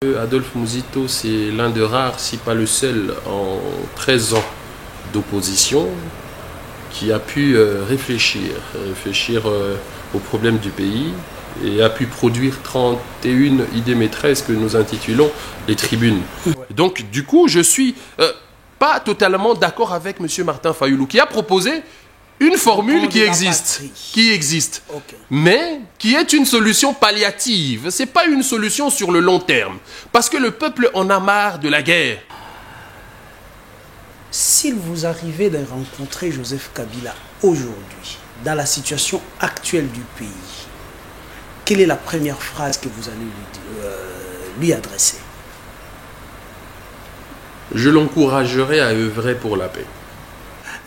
Adolphe Muzito, c'est l'un de rares, si pas le seul, en 13 ans d'opposition, qui a pu réfléchir aux problèmes du pays et a pu produire 31 idées maîtresses que nous intitulons les tribunes. Donc, du coup, je suis pas totalement d'accord avec M. Martin Fayoulou, qui a proposé une formule qui existe, Okay. Mais qui est une solution palliative. Ce n'est pas une solution sur le long terme. Parce que le peuple en a marre de la guerre. S'il vous arrivait de rencontrer Joseph Kabila aujourd'hui, dans la situation actuelle du pays, quelle est la première phrase que vous allez lui adresser? Je l'encouragerai à œuvrer pour la paix.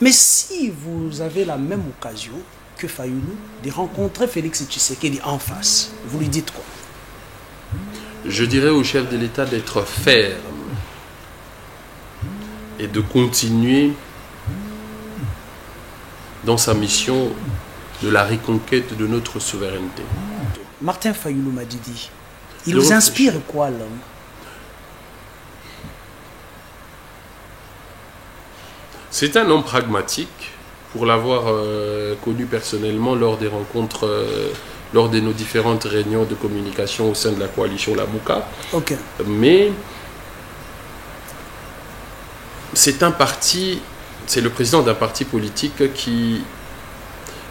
Mais si vous avez la même occasion que Fayoulou de rencontrer Félix Tshisekedi en face, vous lui dites quoi? Je dirais au chef de l'État d'être ferme et de continuer dans sa mission de la reconquête de notre souveraineté. Martin Fayoulou m'a dit, il vous inspire quoi, l'homme? C'est un homme pragmatique, pour l'avoir connu personnellement lors des rencontres, lors de nos différentes réunions de communication au sein de la coalition Lamouka. Okay. Mais c'est le président d'un parti politique qui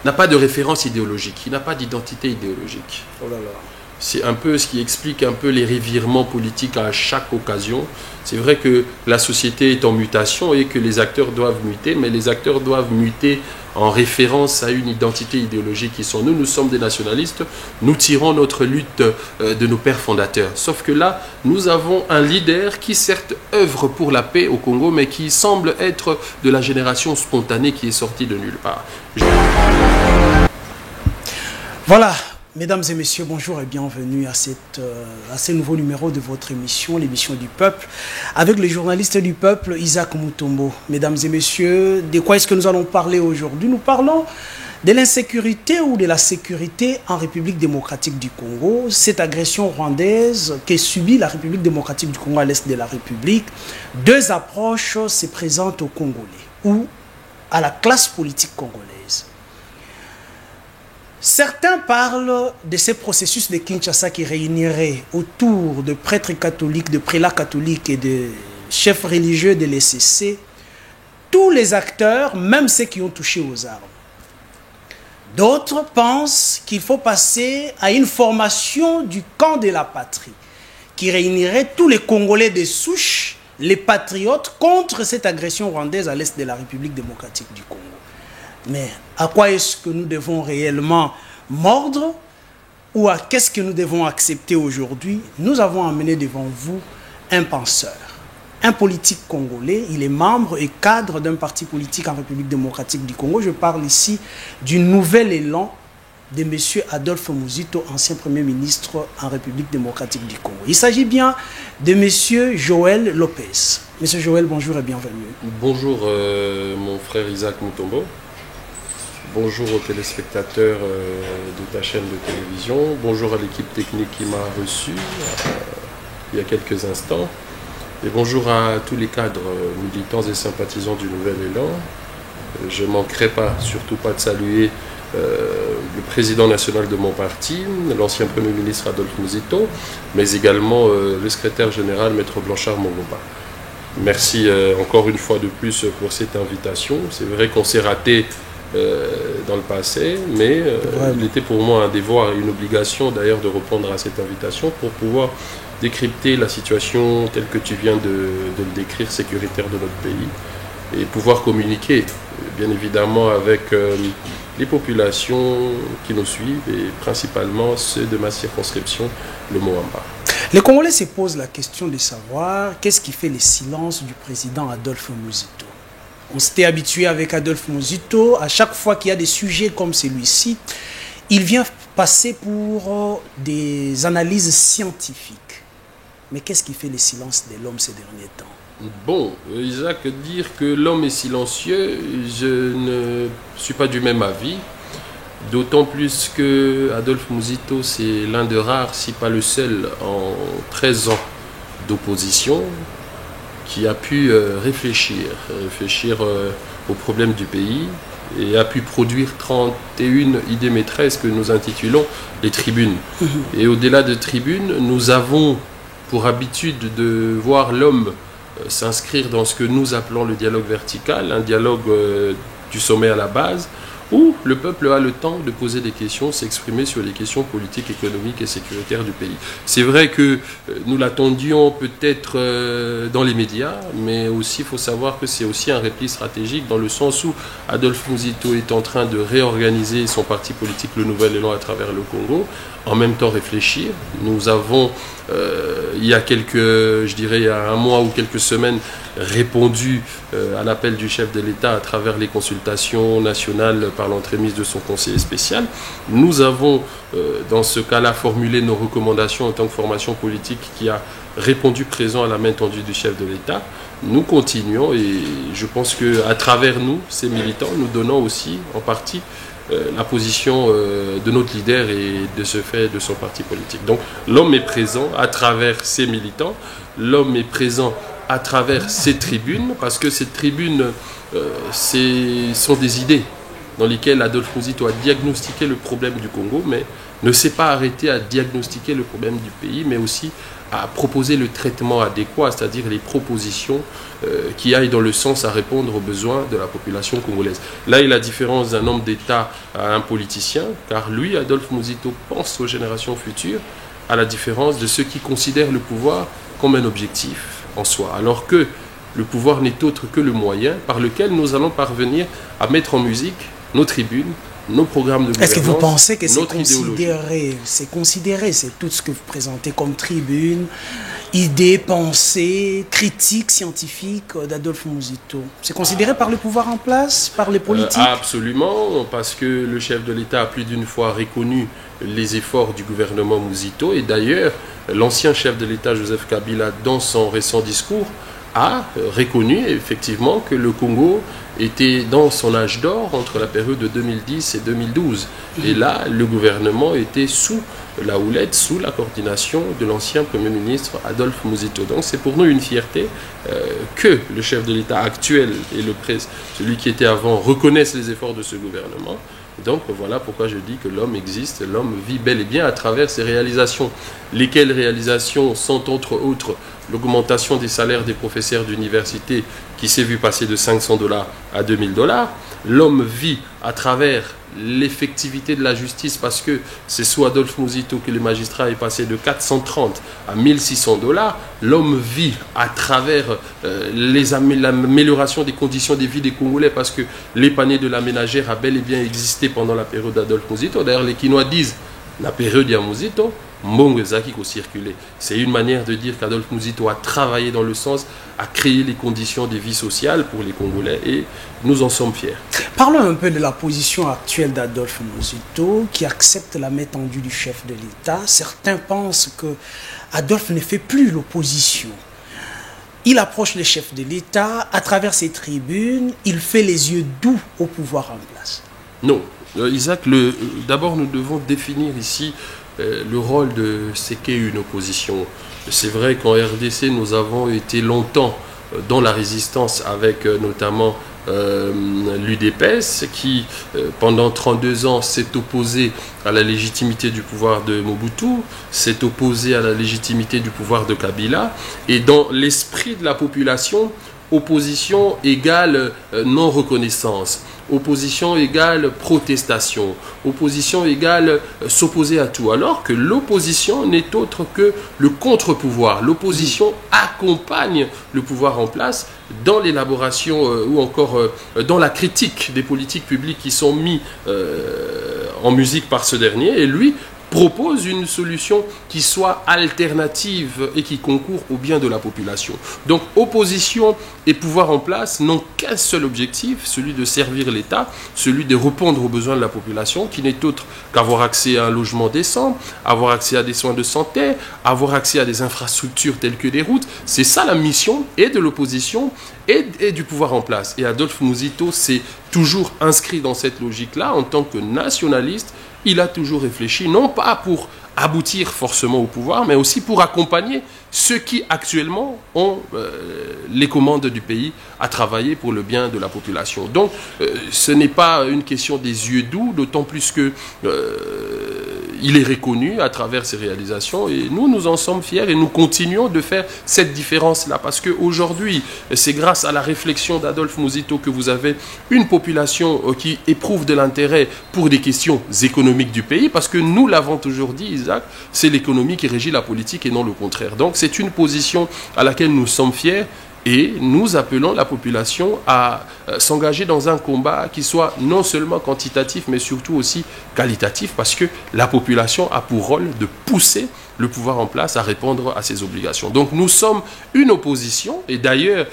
n'a pas de référence idéologique, qui n'a pas d'identité idéologique. Oh là là. C'est un peu ce qui explique un peu les revirements politiques à chaque occasion. C'est vrai que la société est en mutation et que les acteurs doivent muter, mais les acteurs doivent muter en référence à une identité idéologique qui sont nous. Nous sommes des nationalistes, nous tirons notre lutte de nos pères fondateurs. Sauf que là, nous avons un leader qui certes œuvre pour la paix au Congo, mais qui semble être de la génération spontanée qui est sortie de nulle part. Voilà. Mesdames et messieurs, bonjour et bienvenue à ce nouveau numéro de votre émission, l'émission du peuple, avec le journaliste du peuple, Isaac Mutombo. Mesdames et messieurs, de quoi est-ce que nous allons parler aujourd'hui? Nous parlons de l'insécurité ou de la sécurité en République démocratique du Congo, cette agression rwandaise que subit la République démocratique du Congo à l'est de la République. Deux approches se présentent aux Congolais ou à la classe politique congolaise. Certains parlent de ces processus de Kinshasa qui réunirait autour de prêtres catholiques, de prélats catholiques et de chefs religieux de l'ECC tous les acteurs, même ceux qui ont touché aux armes. D'autres pensent qu'il faut passer à une formation du camp de la patrie qui réunirait tous les Congolais de souche, les patriotes, contre cette agression rwandaise à l'est de la République démocratique du Congo. Mais à quoi est-ce que nous devons réellement mordre ou à qu'est-ce que nous devons accepter aujourd'hui? Nous avons amené devant vous un penseur, un politique congolais. Il est membre et cadre d'un parti politique en République démocratique du Congo. Je parle ici du nouvel élan de M. Adolphe Muzito, ancien Premier ministre en République démocratique du Congo. Il s'agit bien de M. Joël Lopez. M. Joël, bonjour et bienvenue. Bonjour mon frère Isaac Mutombo. Bonjour aux téléspectateurs de ta chaîne de télévision. Bonjour à l'équipe technique qui m'a reçu il y a quelques instants. Et bonjour à tous les cadres militants et sympathisants du Nouvel Élan. Je ne manquerai pas, surtout pas de saluer le président national de mon parti, l'ancien Premier ministre Adolphe Muzito, mais également le secrétaire général, Maître Blanchard Mongoba. Merci encore une fois de plus pour cette invitation. C'est vrai qu'on s'est raté dans le passé, mais il était pour moi un devoir et une obligation d'ailleurs de répondre à cette invitation pour pouvoir décrypter la situation telle que tu viens de le décrire, sécuritaire de notre pays, et pouvoir communiquer bien évidemment avec les populations qui nous suivent et principalement ceux de ma circonscription, le Moamba. Les Congolais se posent la question de savoir qu'est-ce qui fait le silence du président Adolphe Muzito. On s'était habitué avec Adolphe Muzito, à chaque fois qu'il y a des sujets comme celui-ci, il vient passer pour des analyses scientifiques. Mais qu'est-ce qui fait le silence de l'homme ces derniers temps? Bon, Isaac, dire que l'homme est silencieux, je ne suis pas du même avis. D'autant plus que Adolphe Muzito, c'est l'un de rares, si pas le seul, en 13 ans d'opposition qui a pu réfléchir aux problèmes du pays et a pu produire 31 idées maîtresses que nous intitulons les tribunes. Et au-delà de tribunes, nous avons pour habitude de voir l'homme s'inscrire dans ce que nous appelons le dialogue vertical, un dialogue du sommet à la base, où le peuple a le temps de poser des questions, s'exprimer sur les questions politiques, économiques et sécuritaires du pays. C'est vrai que nous l'attendions peut-être dans les médias, mais aussi il faut savoir que c'est aussi un repli stratégique dans le sens où Adolphe Muzito est en train de réorganiser son parti politique, le Nouvel Élan, à travers le Congo, en même temps réfléchir. Nous avons, il y a il y a un mois ou quelques semaines, répondu à l'appel du chef de l'État à travers les consultations nationales par l'entremise de son conseiller spécial. Nous avons, dans ce cas-là, formulé nos recommandations en tant que formation politique qui a répondu présent à la main tendue du chef de l'État. Nous continuons et je pense qu'à travers nous, ces militants, nous donnons aussi en partie la position de notre leader et de ce fait de son parti politique. Donc l'homme est présent à travers ses militants, l'homme est présent à travers ces tribunes, parce que ces tribunes sont des idées dans lesquelles Adolphe Muzito a diagnostiqué le problème du Congo, mais ne s'est pas arrêté à diagnostiquer le problème du pays, mais aussi à proposer le traitement adéquat, c'est-à-dire les propositions qui aillent dans le sens à répondre aux besoins de la population congolaise. Là est la différence d'un homme d'État à un politicien, car lui, Adolphe Muzito, pense aux générations futures, à la différence de ceux qui considèrent le pouvoir comme un objectif en soi, alors que le pouvoir n'est autre que le moyen par lequel nous allons parvenir à mettre en musique nos tribunes, nos programmes de gouvernance. Est-ce que vous pensez que c'est considéré, c'est tout ce que vous présentez comme tribune, idées, pensées, critiques scientifiques d'Adolphe Muzito? C'est considéré par le pouvoir en place, par les politiques? Absolument, parce que le chef de l'État a plus d'une fois reconnu les efforts du gouvernement Muzito, et d'ailleurs, l'ancien chef de l'État, Joseph Kabila, dans son récent discours, a reconnu effectivement que le Congo était dans son âge d'or entre la période de 2010 et 2012. Et là, le gouvernement était sous la houlette, sous la coordination de l'ancien Premier ministre Adolphe Muzito. Donc c'est pour nous une fierté que le chef de l'État actuel et celui qui était avant reconnaissent les efforts de ce gouvernement. Donc voilà pourquoi je dis que l'homme existe, l'homme vit bel et bien à travers ses réalisations. Lesquelles réalisations sont entre autres l'augmentation des salaires des professeurs d'université qui s'est vu passer de $500 à $2000. L'homme vit à travers l'effectivité de la justice parce que c'est sous Adolphe Muzito que le magistrat est passé de 430 à $1600. L'homme vit à travers l'amélioration des conditions de vie des Congolais parce que les paniers de la ménagère a bel et bien existé pendant la période d'Adolphe Muzito. D'ailleurs, les Quinois disent la période de Muzito, Mbongezaki qui circulé. C'est une manière de dire qu'Adolphe Muzito a travaillé dans le sens à créer les conditions de vie sociale pour les Congolais et nous en sommes fiers. Parlons un peu de la position actuelle d'Adolphe Muzito qui accepte la main tendue du chef de l'État. Certains pensent que Adolphe ne fait plus l'opposition. Il approche le chef de l'État à travers ses tribunes, il fait les yeux doux au pouvoir en place. Non, Isaac, d'abord nous devons définir ici le rôle de ce qu'est une opposition. C'est vrai qu'en RDC, nous avons été longtemps dans la résistance avec notamment l'UDPS qui, pendant 32 ans, s'est opposé à la légitimité du pouvoir de Mobutu, s'est opposé à la légitimité du pouvoir de Kabila. Et dans l'esprit de la population, opposition égale non-reconnaissance. Opposition égale protestation, opposition égale s'opposer à tout, alors que l'opposition n'est autre que le contre-pouvoir. L'opposition accompagne le pouvoir en place dans l'élaboration ou encore dans la critique des politiques publiques qui sont mises en musique par ce dernier, et lui propose une solution qui soit alternative et qui concourt au bien de la population. Donc opposition et pouvoir en place n'ont qu'un seul objectif, celui de servir l'État, celui de répondre aux besoins de la population, qui n'est autre qu'avoir accès à un logement décent, avoir accès à des soins de santé, avoir accès à des infrastructures telles que des routes. C'est ça la mission et de l'opposition et du pouvoir en place. Et Adolphe Muzito s'est toujours inscrit dans cette logique-là en tant que nationaliste. Il a toujours réfléchi, non pas pour aboutir forcément au pouvoir, mais aussi pour accompagner ceux qui actuellement ont les commandes du pays à travailler pour le bien de la population. Donc, ce n'est pas une question des yeux doux, d'autant plus que il est reconnu à travers ses réalisations et nous en sommes fiers et nous continuons de faire cette différence-là parce qu'aujourd'hui, c'est grâce à la réflexion d'Adolphe Muzito que vous avez une population qui éprouve de l'intérêt pour des questions économiques du pays parce que nous l'avons toujours dit, Isaac, c'est l'économie qui régit la politique et non le contraire. Donc c'est une position à laquelle nous sommes fiers. Et nous appelons la population à s'engager dans un combat qui soit non seulement quantitatif, mais surtout aussi qualitatif, parce que la population a pour rôle de pousser le pouvoir en place à répondre à ses obligations. Donc nous sommes une opposition, et d'ailleurs,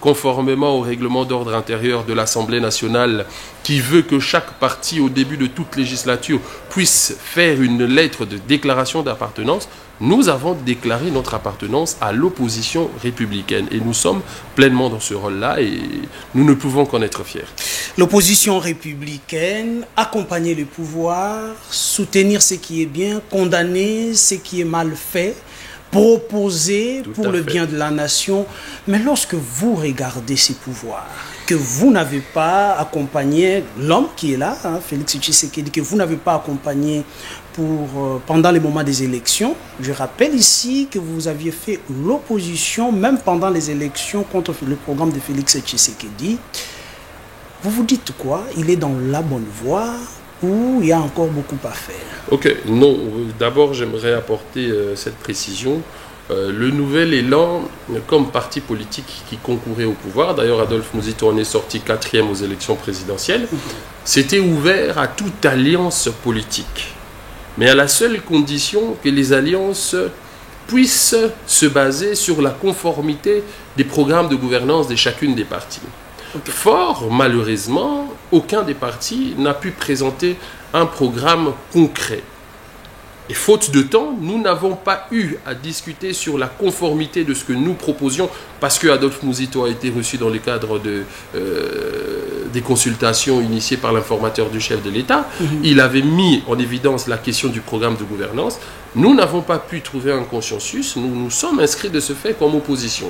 conformément au règlement d'ordre intérieur de l'Assemblée nationale, qui veut que chaque parti, au début de toute législature, puisse faire une lettre de déclaration d'appartenance, nous avons déclaré notre appartenance à l'opposition républicaine. Et nous sommes pleinement dans ce rôle-là et nous ne pouvons qu'en être fiers. L'opposition républicaine, accompagner le pouvoir, soutenir ce qui est bien, condamner ce qui est mal fait, proposer pour le bien de la nation. Mais lorsque vous regardez ces pouvoirs, que vous n'avez pas accompagné l'homme qui est là, Félix Tshisekedi, que vous n'avez pas accompagné pendant les moments des élections. Je rappelle ici que vous aviez fait l'opposition, même pendant les élections, contre le programme de Félix Tshisekedi. Vous vous dites quoi? Il est dans la bonne voie ou il y a encore beaucoup à faire? Ok, non. D'abord, j'aimerais apporter cette précision. Le Nouvel Élan, comme parti politique qui concourait au pouvoir, d'ailleurs Adolphe Muzito en est sorti 4e aux élections présidentielles, s'était ouvert à toute alliance politique. Mais à la seule condition que les alliances puissent se baser sur la conformité des programmes de gouvernance de chacune des parties. Fort malheureusement, aucun des partis n'a pu présenter un programme concret. Et faute de temps, nous n'avons pas eu à discuter sur la conformité de ce que nous proposions parce que Adolphe Muzito a été reçu dans le cadre des consultations initiées par l'informateur du chef de l'État. Il avait mis en évidence la question du programme de gouvernance. Nous n'avons pas pu trouver un consensus. Nous nous sommes inscrits de ce fait comme opposition.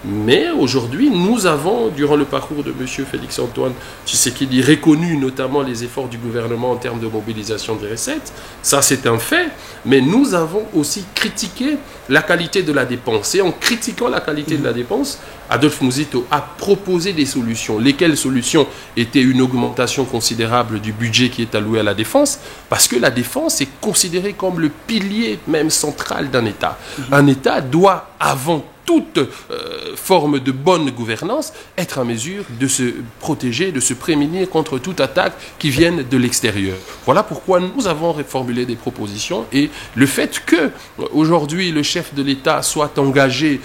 Mais aujourd'hui, nous avons, durant le parcours de M. Félix-Antoine Tshisekedi, reconnu notamment les efforts du gouvernement en termes de mobilisation des recettes. Ça, c'est un fait. Mais nous avons aussi critiqué la qualité de la dépense. Et en critiquant la qualité de la dépense, Adolphe Muzito a proposé des solutions. Lesquelles solutions étaient une augmentation considérable du budget qui est alloué à la défense, parce que la défense est considérée comme le pilier même central d'un État. Un État doit, avant toute forme de bonne gouvernance, être en mesure de se protéger, de se prémunir contre toute attaque qui vienne de l'extérieur. Voilà pourquoi nous avons reformulé des propositions et le fait que aujourd'hui le chef de l'État soit engagé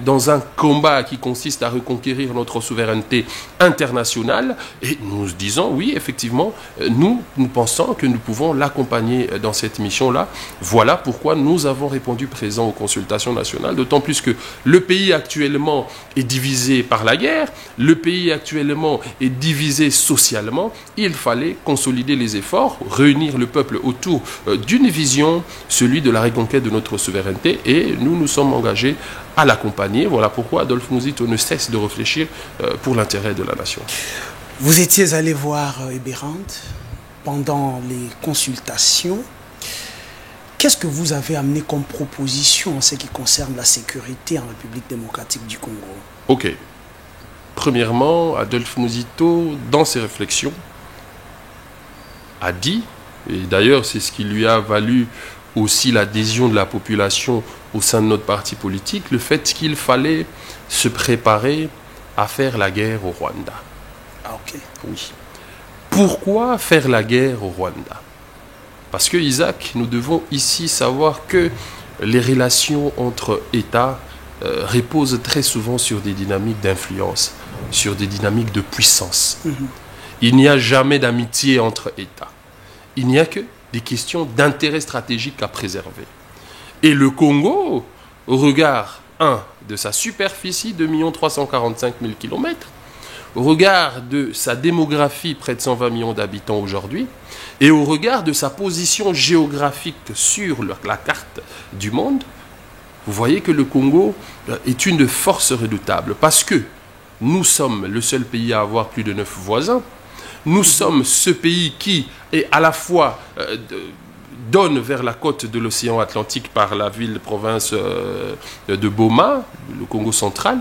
dans un combat qui consiste à reconquérir notre souveraineté internationale, et nous disons oui, effectivement, nous pensons que nous pouvons l'accompagner dans cette mission-là. Voilà pourquoi nous avons répondu présent aux consultations nationales, d'autant plus que le pays actuellement est divisé par la guerre, le pays actuellement est divisé socialement. Il fallait consolider les efforts, réunir le peuple autour d'une vision, celui de la reconquête de notre souveraineté, et nous nous sommes engagés à l'accompagner. Voilà pourquoi Adolphe Muzito ne cesse de réfléchir pour l'intérêt de la nation. Vous étiez allé voir Eberhard pendant les consultations. Qu'est-ce que vous avez amené comme proposition en ce qui concerne la sécurité en République démocratique du Congo? Ok. Premièrement, Adolphe Muzito, dans ses réflexions, a dit, et d'ailleurs c'est ce qui lui a valu aussi l'adhésion de la population au sein de notre parti politique, le fait qu'il fallait se préparer à faire la guerre au Rwanda. Ah, ok. Oui. Pourquoi faire la guerre au Rwanda? Parce que, Isaac, nous devons ici savoir que les relations entre États reposent très souvent sur des dynamiques d'influence, sur des dynamiques de puissance. Il n'y a jamais d'amitié entre États. Il n'y a que des questions d'intérêt stratégique à préserver. Et le Congo, au regard, de sa superficie, 2 345 000 km, au regard de sa démographie, près de 120 millions d'habitants aujourd'hui, et au regard de sa position géographique sur la carte du monde, vous voyez que le Congo est une force redoutable parce que nous sommes le seul pays à avoir plus de 9 voisins. Nous sommes ce pays qui est à la fois donne vers la côte de l'océan Atlantique par la ville-province de Boma, le Congo central,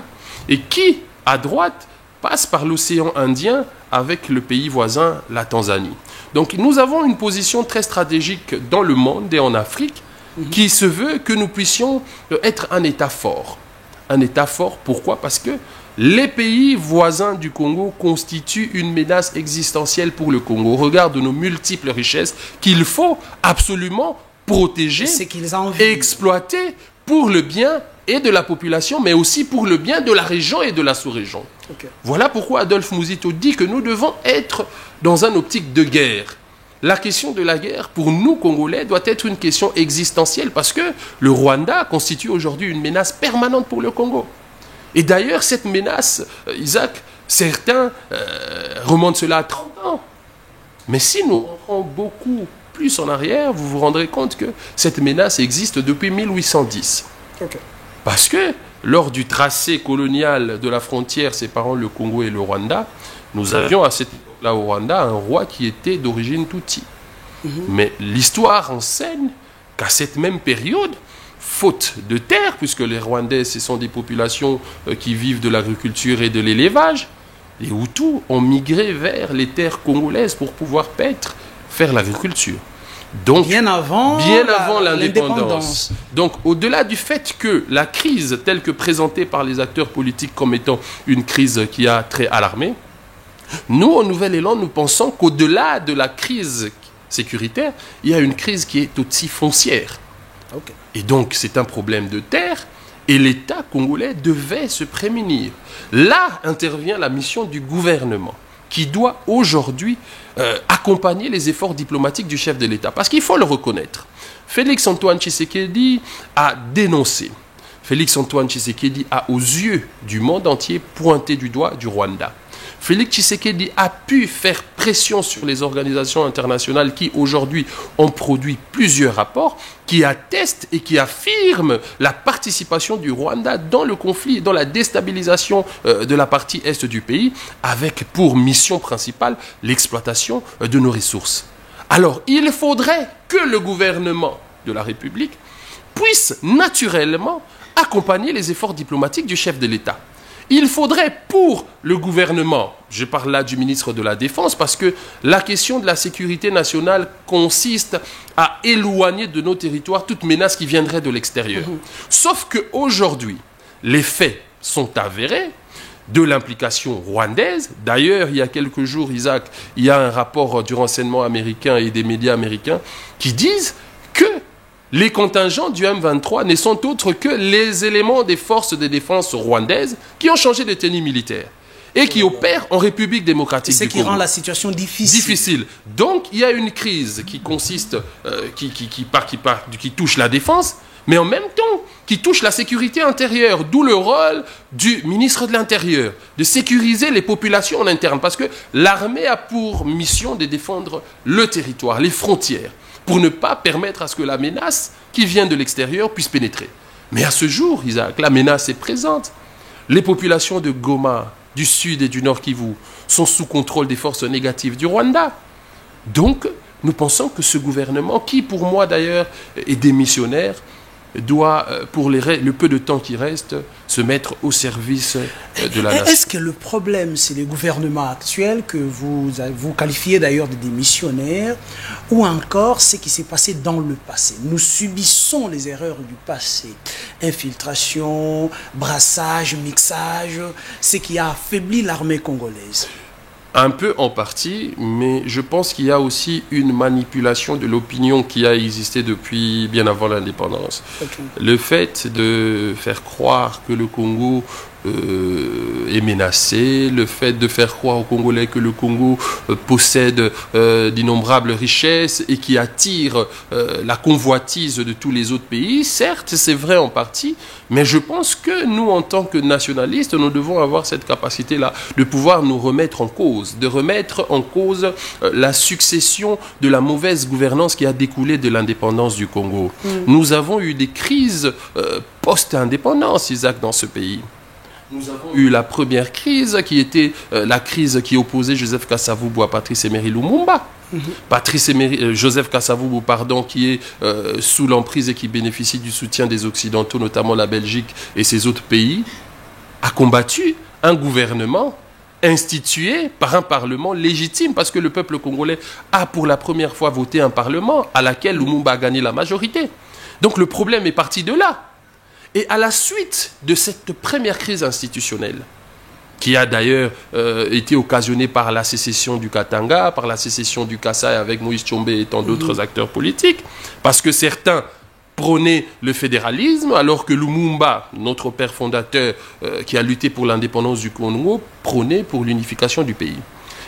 et qui, à droite, passe par l'océan Indien avec le pays voisin, la Tanzanie. Donc nous avons une position très stratégique dans le monde et en Afrique qui se veut que nous puissions être un État fort. Un État fort, pourquoi? Parce que les pays voisins du Congo constituent une menace existentielle pour le Congo. Au regard de nos multiples richesses qu'il faut absolument protéger et exploiter pour le bien et de la population, mais aussi pour le bien de la région et de la sous-région. Okay. Voilà pourquoi Adolphe Mouzito dit que nous devons être dans une optique de guerre. La question de la guerre, pour nous, Congolais, doit être une question existentielle parce que le Rwanda constitue aujourd'hui une menace permanente pour le Congo. Et d'ailleurs, cette menace, Isaac, certains remontent cela à 30 ans. Mais si nous rentrons beaucoup plus en arrière, vous vous rendrez compte que cette menace existe depuis 1810. Okay. Parce que lors du tracé colonial de la frontière séparant le Congo et le Rwanda, nous avions à cette époque-là au Rwanda un roi qui était d'origine Tutsi. Mais l'histoire enseigne qu'à cette même période, faute de terre, puisque les Rwandais, ce sont des populations qui vivent de l'agriculture et de l'élevage, les Hutus ont migré vers les terres congolaises pour pouvoir faire l'agriculture. Donc, bien avant l'indépendance. Donc, au-delà du fait que la crise, telle que présentée par les acteurs politiques comme étant une crise qui a très alarmé, nous, au Nouvel Élan, nous pensons qu'au-delà de la crise sécuritaire, il y a une crise qui est aussi foncière. Okay. Et donc, c'est un problème de terre et l'État congolais devait se prémunir. Là intervient la mission du gouvernement qui doit aujourd'hui accompagner les efforts diplomatiques du chef de l'État. Parce qu'il faut le reconnaître. Félix-Antoine Tshisekedi a dénoncé. Félix-Antoine Tshisekedi a, aux yeux du monde entier, pointé du doigt du Rwanda. Félix Tshisekedi a pu faire pression sur les organisations internationales qui, aujourd'hui, ont produit plusieurs rapports qui attestent et qui affirment la participation du Rwanda dans le conflit, dans la déstabilisation de la partie est du pays, avec pour mission principale l'exploitation de nos ressources. Alors, il faudrait que le gouvernement de la République puisse naturellement accompagner les efforts diplomatiques du chef de l'État. Il faudrait pour le gouvernement, je parle là du ministre de la Défense, parce que la question de la sécurité nationale consiste à éloigner de nos territoires toute menace qui viendrait de l'extérieur. Sauf qu'aujourd'hui, les faits sont avérés de l'implication rwandaise. D'ailleurs, il y a quelques jours, Isaac, il y a un rapport du renseignement américain et des médias américains qui disent que les contingents du M23 ne sont autres que les éléments des forces de défense rwandaises qui ont changé de tenue militaire et qui opèrent en République démocratique du Congo. C'est qui rend la situation difficile. Donc, il y a une crise qui consiste, qui touche la défense, mais en même temps qui touche la sécurité intérieure, d'où le rôle du ministre de l'Intérieur, de sécuriser les populations en interne, parce que l'armée a pour mission de défendre le territoire, les frontières, pour ne pas permettre à ce que la menace qui vient de l'extérieur puisse pénétrer. Mais à ce jour, Isaac, la menace est présente. Les populations de Goma, du Sud et du Nord Kivu sont sous contrôle des forces négatives du Rwanda. Donc, nous pensons que ce gouvernement, qui pour moi d'ailleurs est démissionnaire, doit, pour le peu de temps qui reste, se mettre au service de la nation. Est-ce que le problème, c'est le gouvernement actuel que vous qualifiez d'ailleurs de démissionnaire, ou encore ce qui s'est passé dans le passé? Nous subissons les erreurs du passé. Infiltration, brassage, mixage, ce qui a affaibli l'armée congolaise. Un peu en partie, mais je pense qu'il y a aussi une manipulation de l'opinion qui a existé depuis bien avant l'indépendance. Okay. Le fait de faire croire que le Congo est menacé, le fait de faire croire aux Congolais que le Congo possède d'innombrables richesses et qui attire la convoitise de tous les autres pays. Certes, c'est vrai en partie, mais je pense que nous, en tant que nationalistes, nous devons avoir cette capacité-là de pouvoir nous remettre en cause, de remettre en cause la succession de la mauvaise gouvernance qui a découlé de l'indépendance du Congo. Nous avons eu des crises post-indépendance, Isaac, dans ce pays. Nous avons eu la première crise qui était la crise qui opposait Joseph Kasavubu à Patrice Emery Lumumba. Joseph Kasavubu, pardon, qui est sous l'emprise et qui bénéficie du soutien des Occidentaux, notamment la Belgique et ses autres pays, a combattu un gouvernement institué par un parlement légitime, parce que le peuple congolais a pour la première fois voté un parlement à laquelle Lumumba a gagné la majorité. Donc le problème est parti de là. Et à la suite de cette première crise institutionnelle, qui a d'ailleurs été occasionnée par la sécession du Katanga, par la sécession du Kasaï avec Moïse Tshombe et tant d'autres acteurs politiques, parce que certains prônaient le fédéralisme, alors que Lumumba, notre père fondateur qui a lutté pour l'indépendance du Congo, prônait pour l'unification du pays.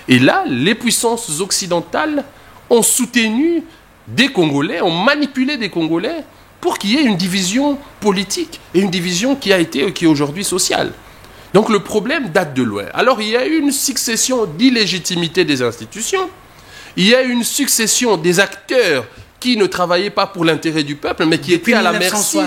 Et là, les puissances occidentales ont soutenu des Congolais, ont manipulé des Congolais pour qu'il y ait une division politique et une division qui est aujourd'hui sociale. Donc le problème date de loin. Alors il y a eu une succession d'illégitimité des institutions, il y a eu une succession des acteurs qui ne travaillaient pas pour l'intérêt du peuple, mais qui étaient à la merci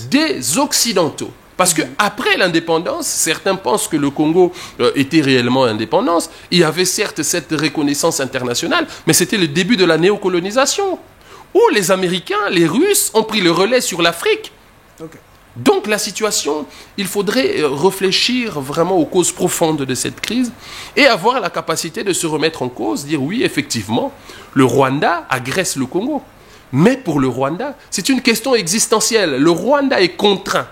des Occidentaux. Parce qu'après l'indépendance, certains pensent que le Congo était réellement indépendant. Il y avait certes cette reconnaissance internationale, mais c'était le début de la néocolonisation, où les Américains, les Russes ont pris le relais sur l'Afrique. Donc la situation, il faudrait réfléchir vraiment aux causes profondes de cette crise et avoir la capacité de se remettre en cause, dire oui, effectivement, le Rwanda agresse le Congo. Mais pour le Rwanda, c'est une question existentielle. Le Rwanda est contraint.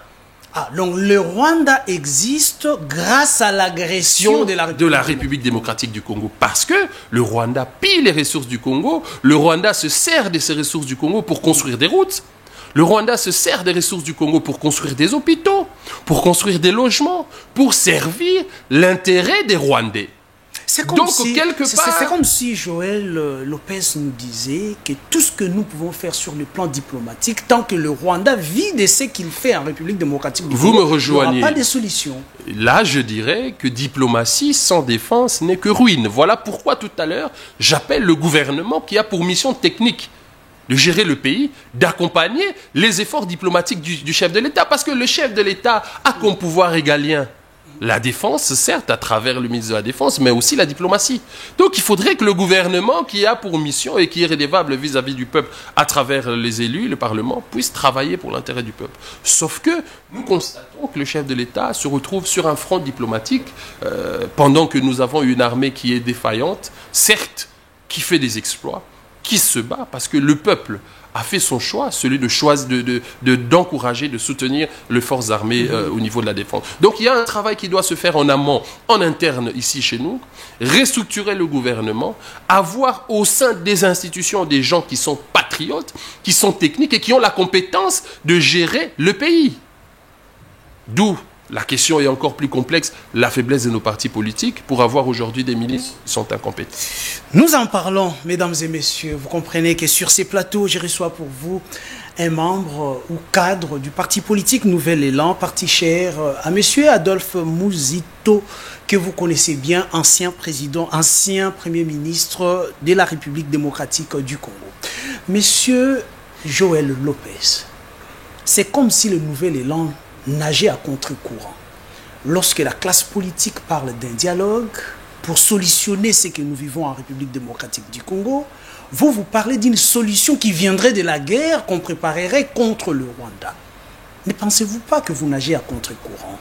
Ah, donc le Rwanda existe grâce à l'agression de la République démocratique du Congo. Parce que le Rwanda pille les ressources du Congo. Le Rwanda se sert de ces ressources du Congo pour construire des routes. Le Rwanda se sert des ressources du Congo pour construire des hôpitaux, pour construire des logements, pour servir l'intérêt des Rwandais. C'est comme si Joël Lopez nous disait que tout ce que nous pouvons faire sur le plan diplomatique, tant que le Rwanda vit de ce qu'il fait en République démocratique du Congo, vous me rejoignez. Il n'y aura pas de solution. Là, je dirais que diplomatie sans défense n'est que ruine. Voilà pourquoi tout à l'heure, j'appelle le gouvernement qui a pour mission technique de gérer le pays, d'accompagner les efforts diplomatiques du chef de l'État. Parce que le chef de l'État a comme pouvoir régalien la défense, certes, à travers le ministre de la Défense, mais aussi la diplomatie. Donc il faudrait que le gouvernement qui a pour mission et qui est redevable vis-à-vis du peuple à travers les élus, le Parlement, puisse travailler pour l'intérêt du peuple. Sauf que nous constatons que le chef de l'État se retrouve sur un front diplomatique pendant que nous avons une armée qui est défaillante, certes, qui fait des exploits, qui se bat parce que le peuple a fait son choix, celui d'encourager, de soutenir les forces armées au niveau de la défense. Donc il y a un travail qui doit se faire en amont, en interne ici chez nous, restructurer le gouvernement, avoir au sein des institutions des gens qui sont patriotes, qui sont techniques et qui ont la compétence de gérer le pays. D'où la question est encore plus complexe, la faiblesse de nos partis politiques pour avoir aujourd'hui des ministres qui sont incompétents. Nous en parlons, mesdames et messieurs. Vous comprenez que sur ces plateaux, je reçois pour vous un membre ou cadre du parti politique Nouvel Élan, parti cher à monsieur Adolphe Muzito, que vous connaissez bien, ancien président, ancien premier ministre de la République démocratique du Congo. Monsieur Joël Lopez, c'est comme si le Nouvel Élan nager à contre-courant. Lorsque la classe politique parle d'un dialogue pour solutionner ce que nous vivons en République démocratique du Congo, vous parlez d'une solution qui viendrait de la guerre qu'on préparerait contre le Rwanda. Ne pensez-vous pas que vous nagez à contre-courant?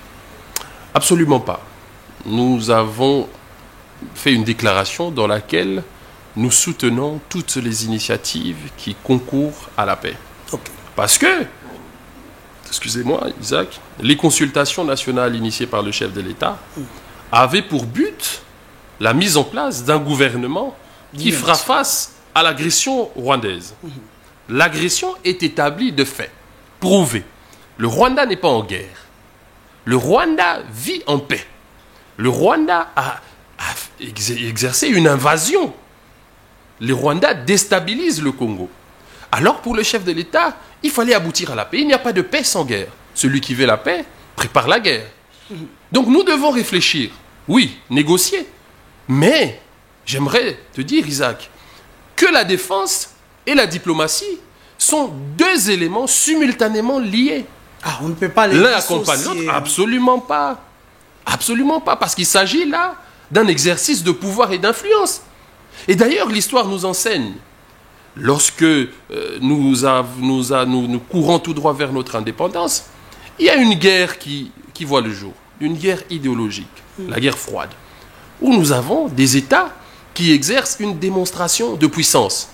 Absolument pas. Nous avons fait une déclaration dans laquelle nous soutenons toutes les initiatives qui concourent à la paix. Okay. Parce que excusez-moi, Isaac, les consultations nationales initiées par le chef de l'État avaient pour but la mise en place d'un gouvernement qui fera face à l'agression rwandaise. L'agression est établie de fait, prouvée. Le Rwanda n'est pas en guerre. le Rwanda vit en paix. Le Rwanda a exercé une invasion. Le Rwanda déstabilise le Congo. Alors pour le chef de l'État, il fallait aboutir à la paix. Il n'y a pas de paix sans guerre. Celui qui veut la paix prépare la guerre. Donc nous devons réfléchir. Oui, négocier. Mais j'aimerais te dire, Isaac, que la défense et la diplomatie sont deux éléments simultanément liés. Ah, on ne peut pas les l'un accompagne l'autre. Absolument pas. Absolument pas. Parce qu'il s'agit là d'un exercice de pouvoir et d'influence. Et d'ailleurs, l'histoire nous enseigne, lorsque nous courons tout droit vers notre indépendance, il y a une guerre qui voit le jour, une guerre idéologique, la guerre froide, où nous avons des États qui exercent une démonstration de puissance.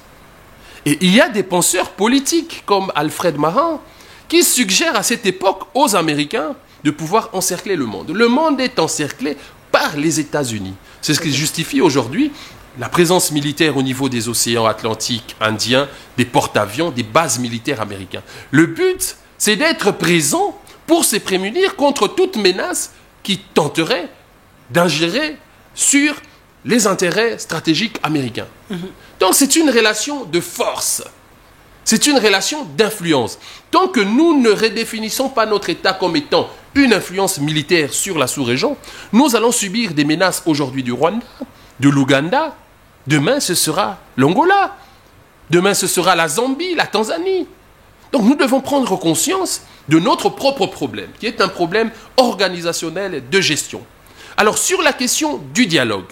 Et il y a des penseurs politiques comme Alfred Marin qui suggèrent à cette époque aux Américains de pouvoir encercler le monde. Le monde est encerclé par les États-Unis. C'est ce qui justifie aujourd'hui la présence militaire au niveau des océans Atlantiques, Indiens, des porte-avions, des bases militaires américaines. Le but, c'est d'être présent pour se prémunir contre toute menace qui tenterait d'ingérer sur les intérêts stratégiques américains. Donc c'est une relation de force. C'est une relation d'influence. Tant que nous ne redéfinissons pas notre État comme étant une influence militaire sur la sous-région, nous allons subir des menaces aujourd'hui du Rwanda, de l'Ouganda. Demain, ce sera l'Angola. Demain, ce sera la Zambie, la Tanzanie. Donc nous devons prendre conscience de notre propre problème, qui est un problème organisationnel de gestion. Alors sur la question du dialogue,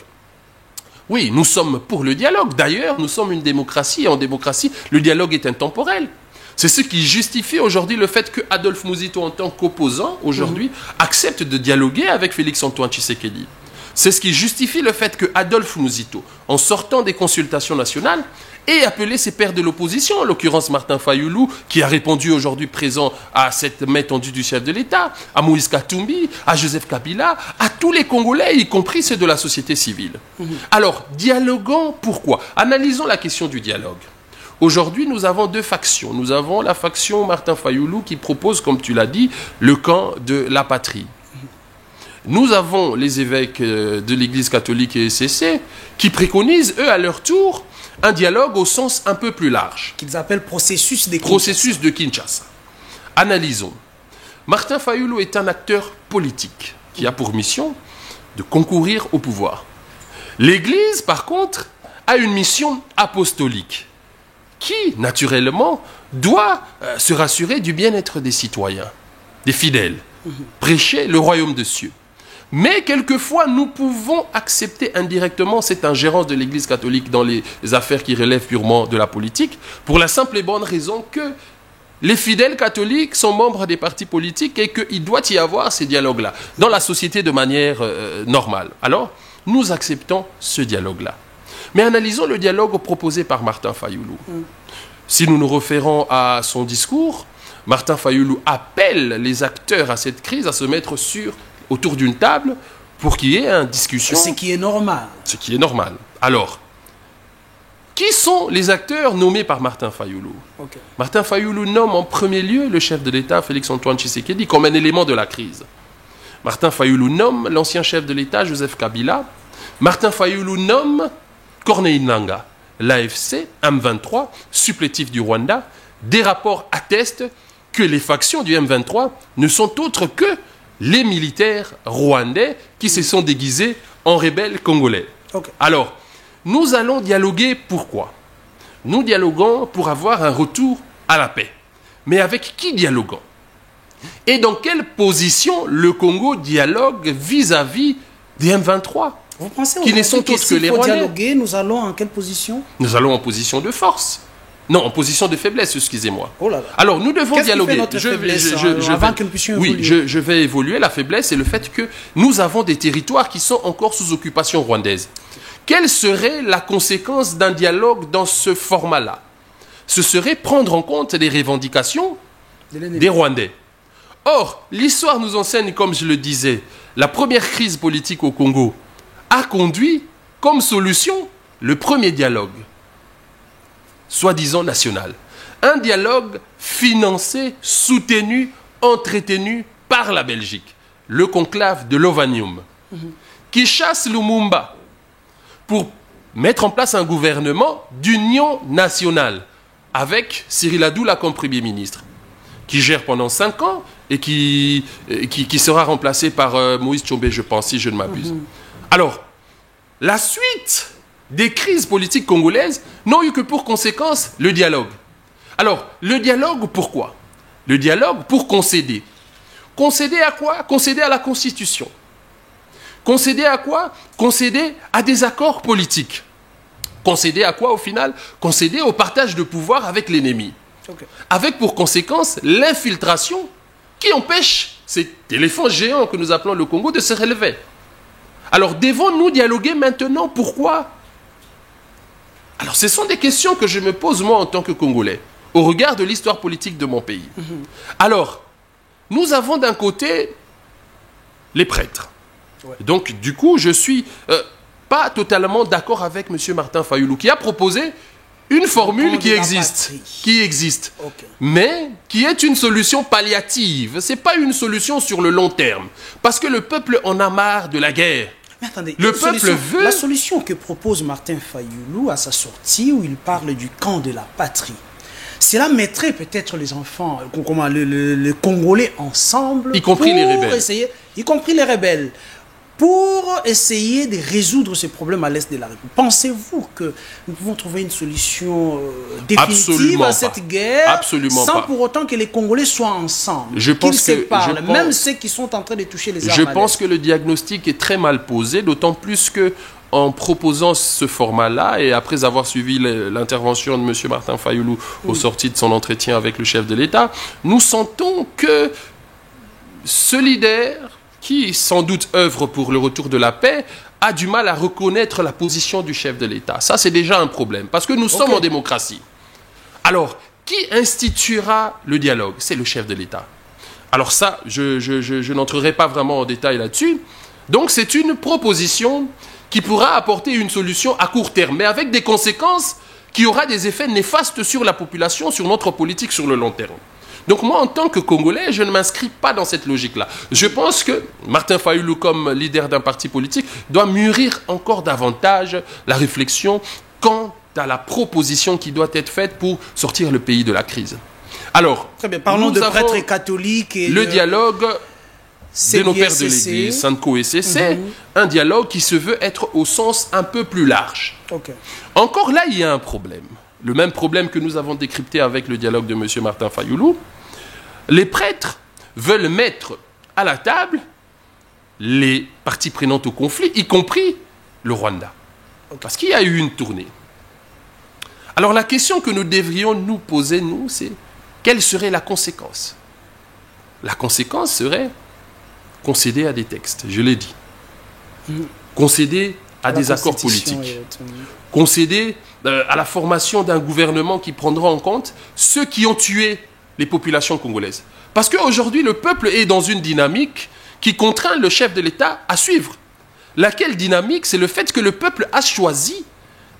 oui, nous sommes pour le dialogue. D'ailleurs, nous sommes une démocratie. Et en démocratie, le dialogue est intemporel. C'est ce qui justifie aujourd'hui le fait que Adolphe Muzito, en tant qu'opposant, aujourd'hui, accepte de dialoguer avec Félix-Antoine Tshisekedi. C'est ce qui justifie le fait que Adolphe Muzito, en sortant des consultations nationales, ait appelé ses pairs de l'opposition, en l'occurrence Martin Fayoulou, qui a répondu aujourd'hui présent à cette main tendue du chef de l'État, à Moïse Katumbi, à Joseph Kabila, à tous les Congolais, y compris ceux de la société civile. Alors, dialoguons pourquoi? Analysons la question du dialogue. Aujourd'hui, nous avons deux factions. Nous avons la faction Martin Fayoulou qui propose, comme tu l'as dit, le camp de la patrie. Nous avons les évêques de l'Église catholique et SCC qui préconisent, eux, à leur tour, un dialogue au sens un peu plus large. Qu'ils appellent processus de Kinshasa. Processus de Kinshasa. Analysons. Martin Fayoulou est un acteur politique qui a pour mission de concourir au pouvoir. L'Église, par contre, a une mission apostolique qui, naturellement, doit se rassurer du bien-être des citoyens, des fidèles, prêcher le royaume des cieux. Mais quelquefois, nous pouvons accepter indirectement cette ingérence de l'Église catholique dans les affaires qui relèvent purement de la politique, pour la simple et bonne raison que les fidèles catholiques sont membres des partis politiques et qu'il doit y avoir ces dialogues-là dans la société de manière normale. Alors, nous acceptons ce dialogue-là. Mais analysons le dialogue proposé par Martin Fayoulou. Si nous nous référons à son discours, Martin Fayoulou appelle les acteurs à cette crise à se mettre autour d'une table pour qu'il y ait une discussion. Ce qui est normal. Ce qui est normal. Alors, qui sont les acteurs nommés par Martin Fayoulou? Martin Fayoulou nomme en premier lieu le chef de l'État, Félix-Antoine Tshisekedi, comme un élément de la crise. Martin Fayoulou nomme l'ancien chef de l'État, Joseph Kabila. Martin Fayoulou nomme Corneille Nangaa, l'AFC, M23, supplétif du Rwanda. Des rapports attestent que les factions du M23 ne sont autres que les militaires rwandais qui se sont déguisés en rebelles congolais. Alors, nous allons dialoguer pourquoi? Nous dialoguons pour avoir un retour à la paix. Mais avec qui dialoguons? Et dans quelle position le Congo dialogue vis-à-vis des M23? Vous pensez qui ne sont autres que les Rwandais? Dialoguer, nous allons en quelle position? Nous allons en position de force. Non, en position de faiblesse, excusez-moi. Oh là là. Alors, nous devons dialoguer. Je vais évoluer. La faiblesse, c'est le fait que nous avons des territoires qui sont encore sous occupation rwandaise. Quelle serait la conséquence d'un dialogue dans ce format-là? Ce serait prendre en compte les revendications des Rwandais. Or, l'histoire nous enseigne, comme je le disais, la première crise politique au Congo a conduit comme solution le premier dialogue, soi-disant national. Un dialogue financé, soutenu, entretenu par la Belgique. le conclave de Lovanium, qui chasse Lumumba pour mettre en place un gouvernement d'union nationale avec Cyril Adoula comme Premier ministre, qui gère pendant 5 ans et qui sera remplacé par Moïse Tchombe, je pense, si je ne m'abuse. Alors, la suite des crises politiques congolaises n'ont eu que pour conséquence le dialogue. Alors, le dialogue, pourquoi? Le dialogue pour concéder. Concéder à quoi? Concéder à la Constitution. Concéder à quoi? Concéder à des accords politiques. Concéder à quoi au final? Concéder au partage de pouvoir avec l'ennemi. Okay. Avec pour conséquence l'infiltration qui empêche ces éléphants géants que nous appelons le Congo de se relever. Alors, devons-nous dialoguer maintenant? Pourquoi? Alors, ce sont des questions que je me pose moi en tant que Congolais, au regard de l'histoire politique de mon pays. Alors, nous avons d'un côté les prêtres. Ouais. Donc, du coup, je ne suis pas totalement d'accord avec M. Martin Fayulu, qui a proposé une formule qui existe, okay. Mais qui est une solution palliative. Ce n'est pas une solution sur le long terme. Parce que le peuple en a marre de la guerre. Mais attendez, le peuple veut... La solution que propose Martin Fayulu à sa sortie, où il parle du camp de la patrie, cela mettrait peut-être les enfants, les Congolais ensemble, y compris les rebelles. Y compris les rebelles, pour essayer de résoudre ces problèmes à l'est de la République. Pensez-vous que nous pouvons trouver une solution définitive à cette guerre sans pour autant que les Congolais soient ensemble, qu'ils se parlent, même ceux qui sont en train de toucher les armes à l'est? Je pense que le diagnostic est très mal posé, d'autant plus que en proposant ce format-là, et après avoir suivi l'intervention de M. Martin Fayulu au sorti de son entretien avec le chef de l'État, nous sentons que ce leader, qui sans doute œuvre pour le retour de la paix, a du mal à reconnaître la position du chef de l'État. Ça, c'est déjà un problème, parce que nous sommes en démocratie. Alors, qui instituera le dialogue? C'est le chef de l'État. Alors ça, je n'entrerai pas vraiment en détail là-dessus. Donc, c'est une proposition qui pourra apporter une solution à court terme, mais avec des conséquences qui aura des effets néfastes sur la population, sur notre politique sur le long terme. Donc moi, en tant que Congolais, je ne m'inscris pas dans cette logique-là. Je pense que Martin Fayulu, comme leader d'un parti politique, doit mûrir encore davantage la réflexion quant à la proposition qui doit être faite pour sortir le pays de la crise. Alors, très bien. Parlons de prêtres catholiques et le dialogue de nos pères de l'Église, Sanko et CC, un dialogue qui se veut être au sens un peu plus large. Okay. Encore là, il y a un problème. Le même problème que nous avons décrypté avec le dialogue de M. Martin Fayulu. Les prêtres veulent mettre à la table les parties prenantes au conflit, y compris le Rwanda. Parce qu'il y a eu une tournée. Alors la question que nous devrions nous poser, nous, c'est quelle serait la conséquence? La conséquence serait concéder à des textes, je l'ai dit. Concéder à des accords politiques. Concéder à la formation d'un gouvernement qui prendra en compte ceux qui ont tué les populations congolaises. Parce qu'aujourd'hui, le peuple est dans une dynamique qui contraint le chef de l'État à suivre. Laquelle dynamique? C'est le fait que le peuple a choisi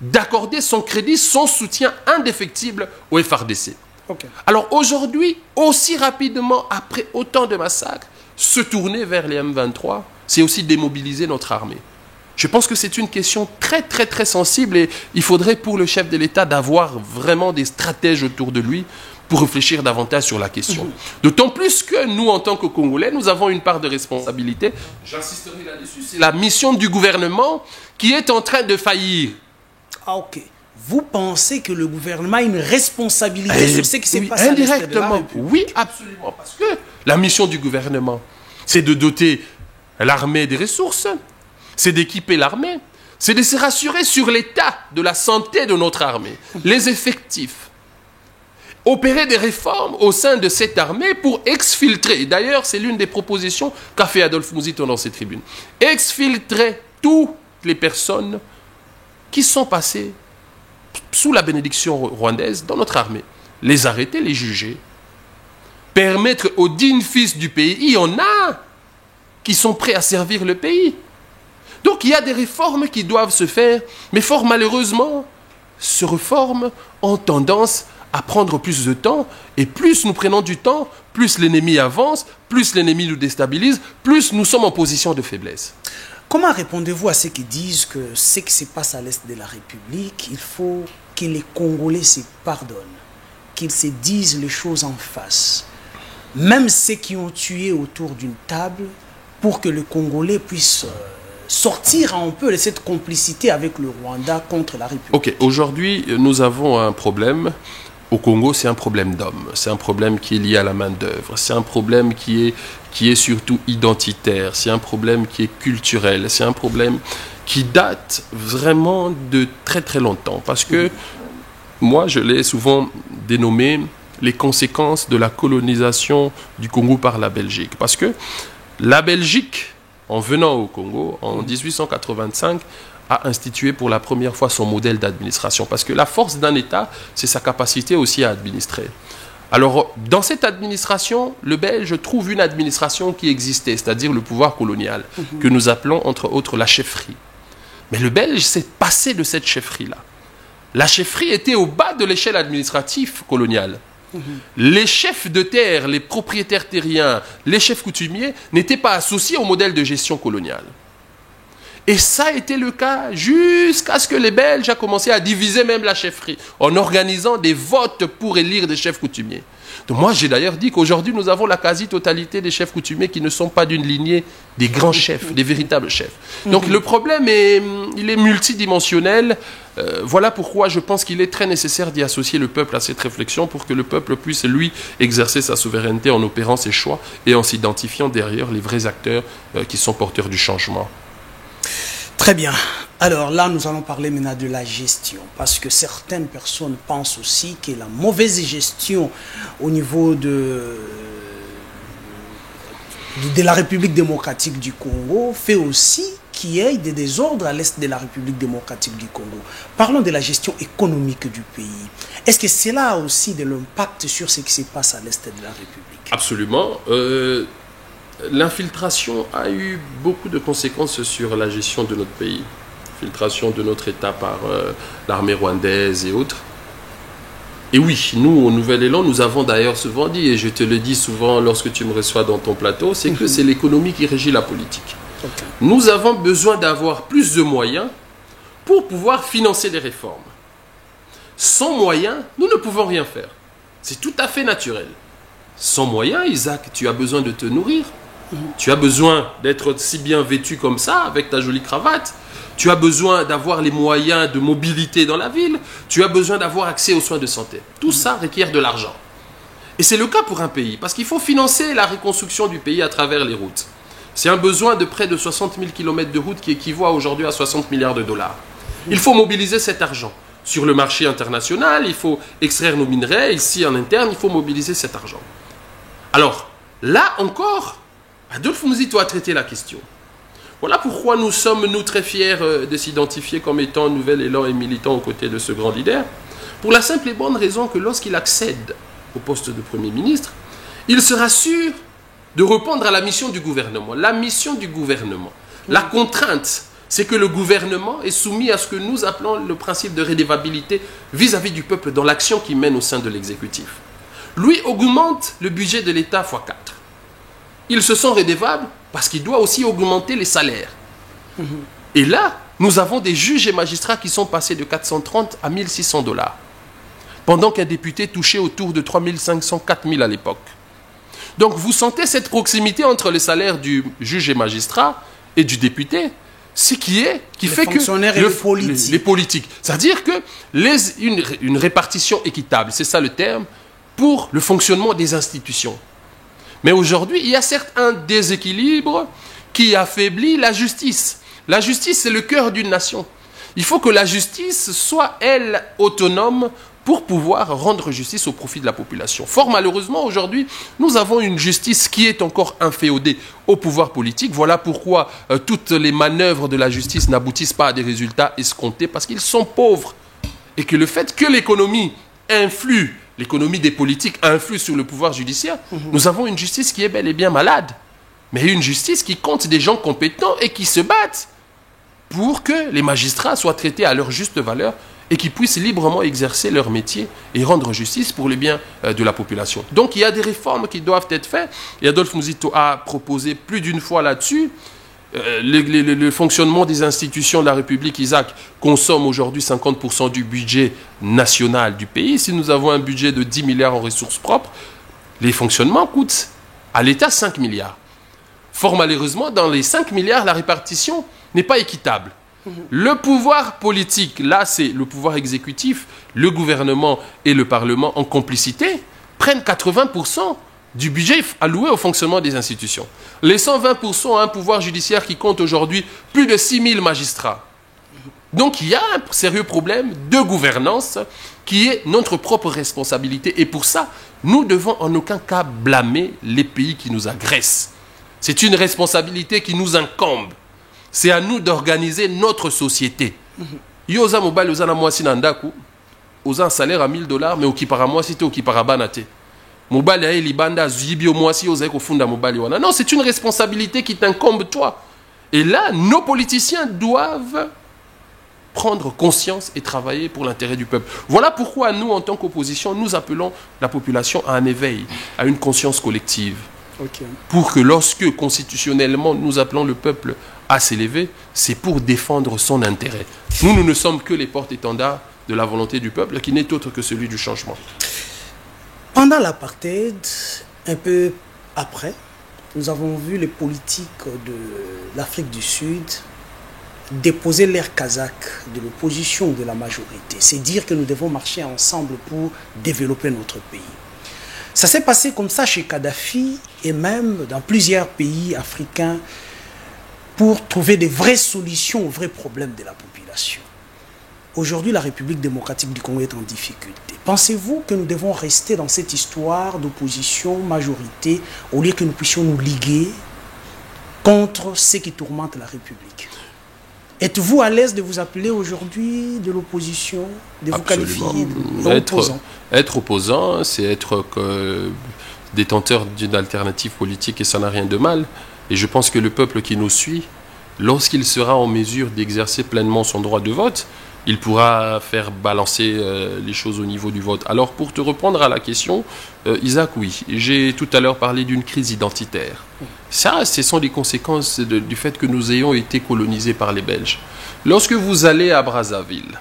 d'accorder son crédit, son soutien indéfectible au FARDC. Okay. Alors aujourd'hui, aussi rapidement, après autant de massacres, se tourner vers les M23, c'est aussi démobiliser notre armée. Je pense que c'est une question très, très, très sensible et il faudrait pour le chef de l'État d'avoir vraiment des stratèges autour de lui pour réfléchir davantage sur la question. D'autant plus que nous, en tant que Congolais, nous avons une part de responsabilité. J'insisterai là-dessus. C'est la mission du gouvernement qui est en train de faillir. Ah, ok. Vous pensez que le gouvernement a une responsabilité sur ce qui s'est passé indirectement? Oui, absolument. Parce que la mission du gouvernement, c'est de doter l'armée des ressources, c'est d'équiper l'armée, c'est de se rassurer sur l'état de la santé de notre armée, les effectifs. Opérer des réformes au sein de cette armée pour exfiltrer. D'ailleurs, c'est l'une des propositions qu'a fait Adolphe Muzito dans cette tribune. Exfiltrer toutes les personnes qui sont passées sous la bénédiction rwandaise dans notre armée. Les arrêter, les juger. Permettre aux dignes fils du pays, il y en a qui sont prêts à servir le pays. Donc il y a des réformes qui doivent se faire, mais fort malheureusement, ces réformes ont tendance à prendre plus de temps, et plus nous prenons du temps, plus l'ennemi avance, plus l'ennemi nous déstabilise, plus nous sommes en position de faiblesse. Comment répondez-vous à ceux qui disent que ce qui se passe à l'est de la République, il faut que les Congolais se pardonnent, qu'ils se disent les choses en face, même ceux qui ont tué autour d'une table, pour que le Congolais puisse sortir un peu de cette complicité avec le Rwanda contre la République? Ok, aujourd'hui, nous avons un problème. Au Congo, c'est un problème d'homme. C'est un problème qui est lié à la main-d'œuvre. C'est un problème qui est surtout identitaire. C'est un problème qui est culturel. C'est un problème qui date vraiment de très très longtemps. Parce que moi, je l'ai souvent dénommé les conséquences de la colonisation du Congo par la Belgique. Parce que la Belgique, en venant au Congo, en 1885, a institué pour la première fois son modèle d'administration. Parce que la force d'un État, c'est sa capacité aussi à administrer. Alors, dans cette administration, le Belge trouve une administration qui existait, c'est-à-dire le pouvoir colonial, que nous appelons entre autres la chefferie. Mais le Belge s'est passé de cette chefferie-là. La chefferie était au bas de l'échelle administrative coloniale. Les chefs de terre, les propriétaires terriens, les chefs coutumiers n'étaient pas associés au modèle de gestion coloniale. Et ça a été le cas jusqu'à ce que les Belges aient commencé à diviser même la chefferie, en organisant des votes pour élire des chefs coutumiers. Donc moi, j'ai d'ailleurs dit qu'aujourd'hui, nous avons la quasi-totalité des chefs coutumiers qui ne sont pas d'une lignée des grands chefs, des véritables chefs. Donc le problème, il est multidimensionnel. Voilà pourquoi je pense qu'il est très nécessaire d'y associer le peuple à cette réflexion pour que le peuple puisse, lui, exercer sa souveraineté en opérant ses choix et en s'identifiant derrière les vrais acteurs qui sont porteurs du changement. Très bien. Alors là, nous allons parler maintenant de la gestion, parce que certaines personnes pensent aussi que la mauvaise gestion au niveau de la République démocratique du Congo fait aussi qu'il y ait des désordres à l'est de la République démocratique du Congo. Parlons de la gestion économique du pays. Est-ce que cela a aussi de l'impact sur ce qui se passe à l'est de la République? Absolument. L'infiltration a eu beaucoup de conséquences sur la gestion de notre pays. L'infiltration de notre État par l'armée rwandaise et autres. Et oui, nous, au Nouvel Élan, nous avons d'ailleurs souvent dit, et je te le dis souvent lorsque tu me reçois dans ton plateau, c'est que c'est l'économie qui régit la politique. Okay. Nous avons besoin d'avoir plus de moyens pour pouvoir financer les réformes. Sans moyens, nous ne pouvons rien faire. C'est tout à fait naturel. Sans moyens, Isaac, tu as besoin de te nourrir. Tu as besoin d'être si bien vêtu comme ça, avec ta jolie cravate. Tu as besoin d'avoir les moyens de mobilité dans la ville. Tu as besoin d'avoir accès aux soins de santé. Tout ça requiert de l'argent. Et c'est le cas pour un pays, parce qu'il faut financer la reconstruction du pays à travers les routes. C'est un besoin de près de 60 000 km de route qui équivaut aujourd'hui à 60 milliards de dollars. Il faut mobiliser cet argent. Sur le marché international, il faut extraire nos minerais. Ici, en interne, il faut mobiliser cet argent. Alors, là encore, Adolphe Mouzito a traité la question. Voilà pourquoi nous sommes, nous, très fiers de s'identifier comme étant Nouvel Élan et militants aux côtés de ce grand leader, pour la simple et bonne raison que lorsqu'il accède au poste de Premier ministre, il sera sûr de répondre à la mission du gouvernement. La mission du gouvernement, la contrainte, c'est que le gouvernement est soumis à ce que nous appelons le principe de redevabilité vis-à-vis du peuple dans l'action qu'il mène au sein de l'exécutif. Lui augmente le budget de l'État x4. Ils se sont redevables parce qu'il doit aussi augmenter les salaires. Et là, nous avons des juges et magistrats qui sont passés de 430 à 1600 $, pendant qu'un député touchait autour de 3500, 4000 à l'époque. Donc vous sentez cette proximité entre les salaires du juge et magistrat et du député, ce qui fait que les politiques, c'est-à-dire que une répartition équitable, c'est ça le terme, pour le fonctionnement des institutions. Mais aujourd'hui, il y a certes un déséquilibre qui affaiblit la justice. La justice, c'est le cœur d'une nation. Il faut que la justice soit, elle, autonome pour pouvoir rendre justice au profit de la population. Fort malheureusement, aujourd'hui, nous avons une justice qui est encore inféodée au pouvoir politique. Voilà pourquoi toutes les manœuvres de la justice n'aboutissent pas à des résultats escomptés, parce qu'ils sont pauvres. Et que le fait que l'économie influe, l'économie des politiques influe sur le pouvoir judiciaire, nous avons une justice qui est bel et bien malade. Mais une justice qui compte des gens compétents et qui se battent pour que les magistrats soient traités à leur juste valeur et qui puissent librement exercer leur métier et rendre justice pour le bien de la population. Donc il y a des réformes qui doivent être faites, et Adolphe Muzito a proposé plus d'une fois là-dessus. Le fonctionnement des institutions de la République, Isaac, consomme aujourd'hui 50% du budget national du pays. Si nous avons un budget de 10 milliards en ressources propres, les fonctionnements coûtent à l'État 5 milliards. Fort malheureusement, dans les 5 milliards, la répartition n'est pas équitable. Le pouvoir politique, là c'est le pouvoir exécutif, le gouvernement et le Parlement en complicité, prennent 80% du budget alloué au fonctionnement des institutions. Les 120% à un pouvoir judiciaire qui compte aujourd'hui plus de 6 000 magistrats. Donc il y a un sérieux problème de gouvernance qui est notre propre responsabilité. Et pour ça, nous devons en aucun cas blâmer les pays qui nous agressent. C'est une responsabilité qui nous incombe. C'est à nous d'organiser notre société. Yoza mobile oza na mwasi na ndaku, oza un salaire à $1000, mais okipara mwasi te okipara bana te. Mobile ya libanda zuibi au mwasi oza ko funda mobile wana. Non, c'est une responsabilité qui t'incombe toi. Et là, nos politiciens doivent prendre conscience et travailler pour l'intérêt du peuple. Voilà pourquoi nous, en tant qu'opposition, nous appelons la population à un éveil, à une conscience collective. Okay. Pour que lorsque, constitutionnellement, nous appelons le peuple à s'élever, c'est pour défendre son intérêt. Nous ne sommes que les porte-étendards de la volonté du peuple, qui n'est autre que celui du changement. Pendant l'apartheid, un peu après, nous avons vu les politiques de l'Afrique du Sud déposer l'air kazakh de l'opposition de la majorité. C'est dire que nous devons marcher ensemble pour développer notre pays. Ça s'est passé comme ça chez Kadhafi et même dans plusieurs pays africains pour trouver des vraies solutions aux vrais problèmes de la population. Aujourd'hui, la République démocratique du Congo est en difficulté. Pensez-vous que nous devons rester dans cette histoire d'opposition, majorité, au lieu que nous puissions nous liguer contre ce qui tourmente la République? Êtes-vous à l'aise de vous appeler aujourd'hui de l'opposition, de vous qualifier d'opposant? Être opposant, c'est être détenteur d'une alternative politique et ça n'a rien de mal. Et je pense que le peuple qui nous suit, lorsqu'il sera en mesure d'exercer pleinement son droit de vote, il pourra faire balancer les choses au niveau du vote. Alors, pour te reprendre à la question, Isaac, oui, j'ai tout à l'heure parlé d'une crise identitaire. Ça, ce sont les conséquences du fait que nous ayons été colonisés par les Belges. Lorsque vous allez à Brazzaville,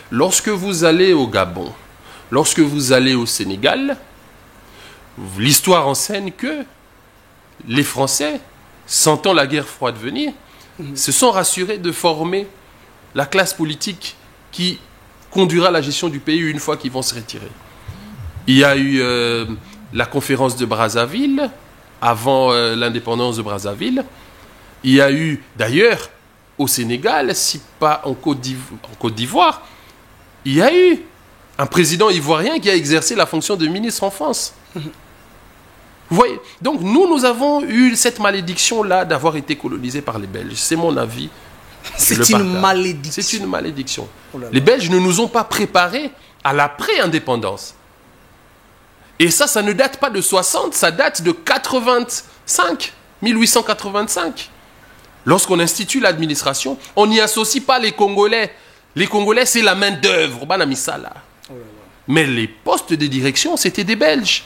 lorsque vous allez au Gabon, lorsque vous allez au Sénégal, l'histoire enseigne que les Français, sentant la guerre froide venir, se sont rassurés de former la classe politique qui conduira la gestion du pays une fois qu'ils vont se retirer. Il y a eu la conférence de Brazzaville, avant l'indépendance de Brazzaville. Il y a eu, d'ailleurs, au Sénégal, si pas en Côte d'Ivoire, il y a eu un président ivoirien qui a exercé la fonction de ministre en France. Vous voyez? Donc nous avons eu cette malédiction-là d'avoir été colonisés par les Belges. C'est mon avis. C'est une malédiction. C'est une malédiction. Oh là là. Les Belges ne nous ont pas préparés à l'après-indépendance. Et ça ne date pas de 60, ça date de 85, 1885. Lorsqu'on institue l'administration, on n'y associe pas les Congolais. Les Congolais, c'est la main-d'œuvre. Mais les postes de direction, c'était des Belges.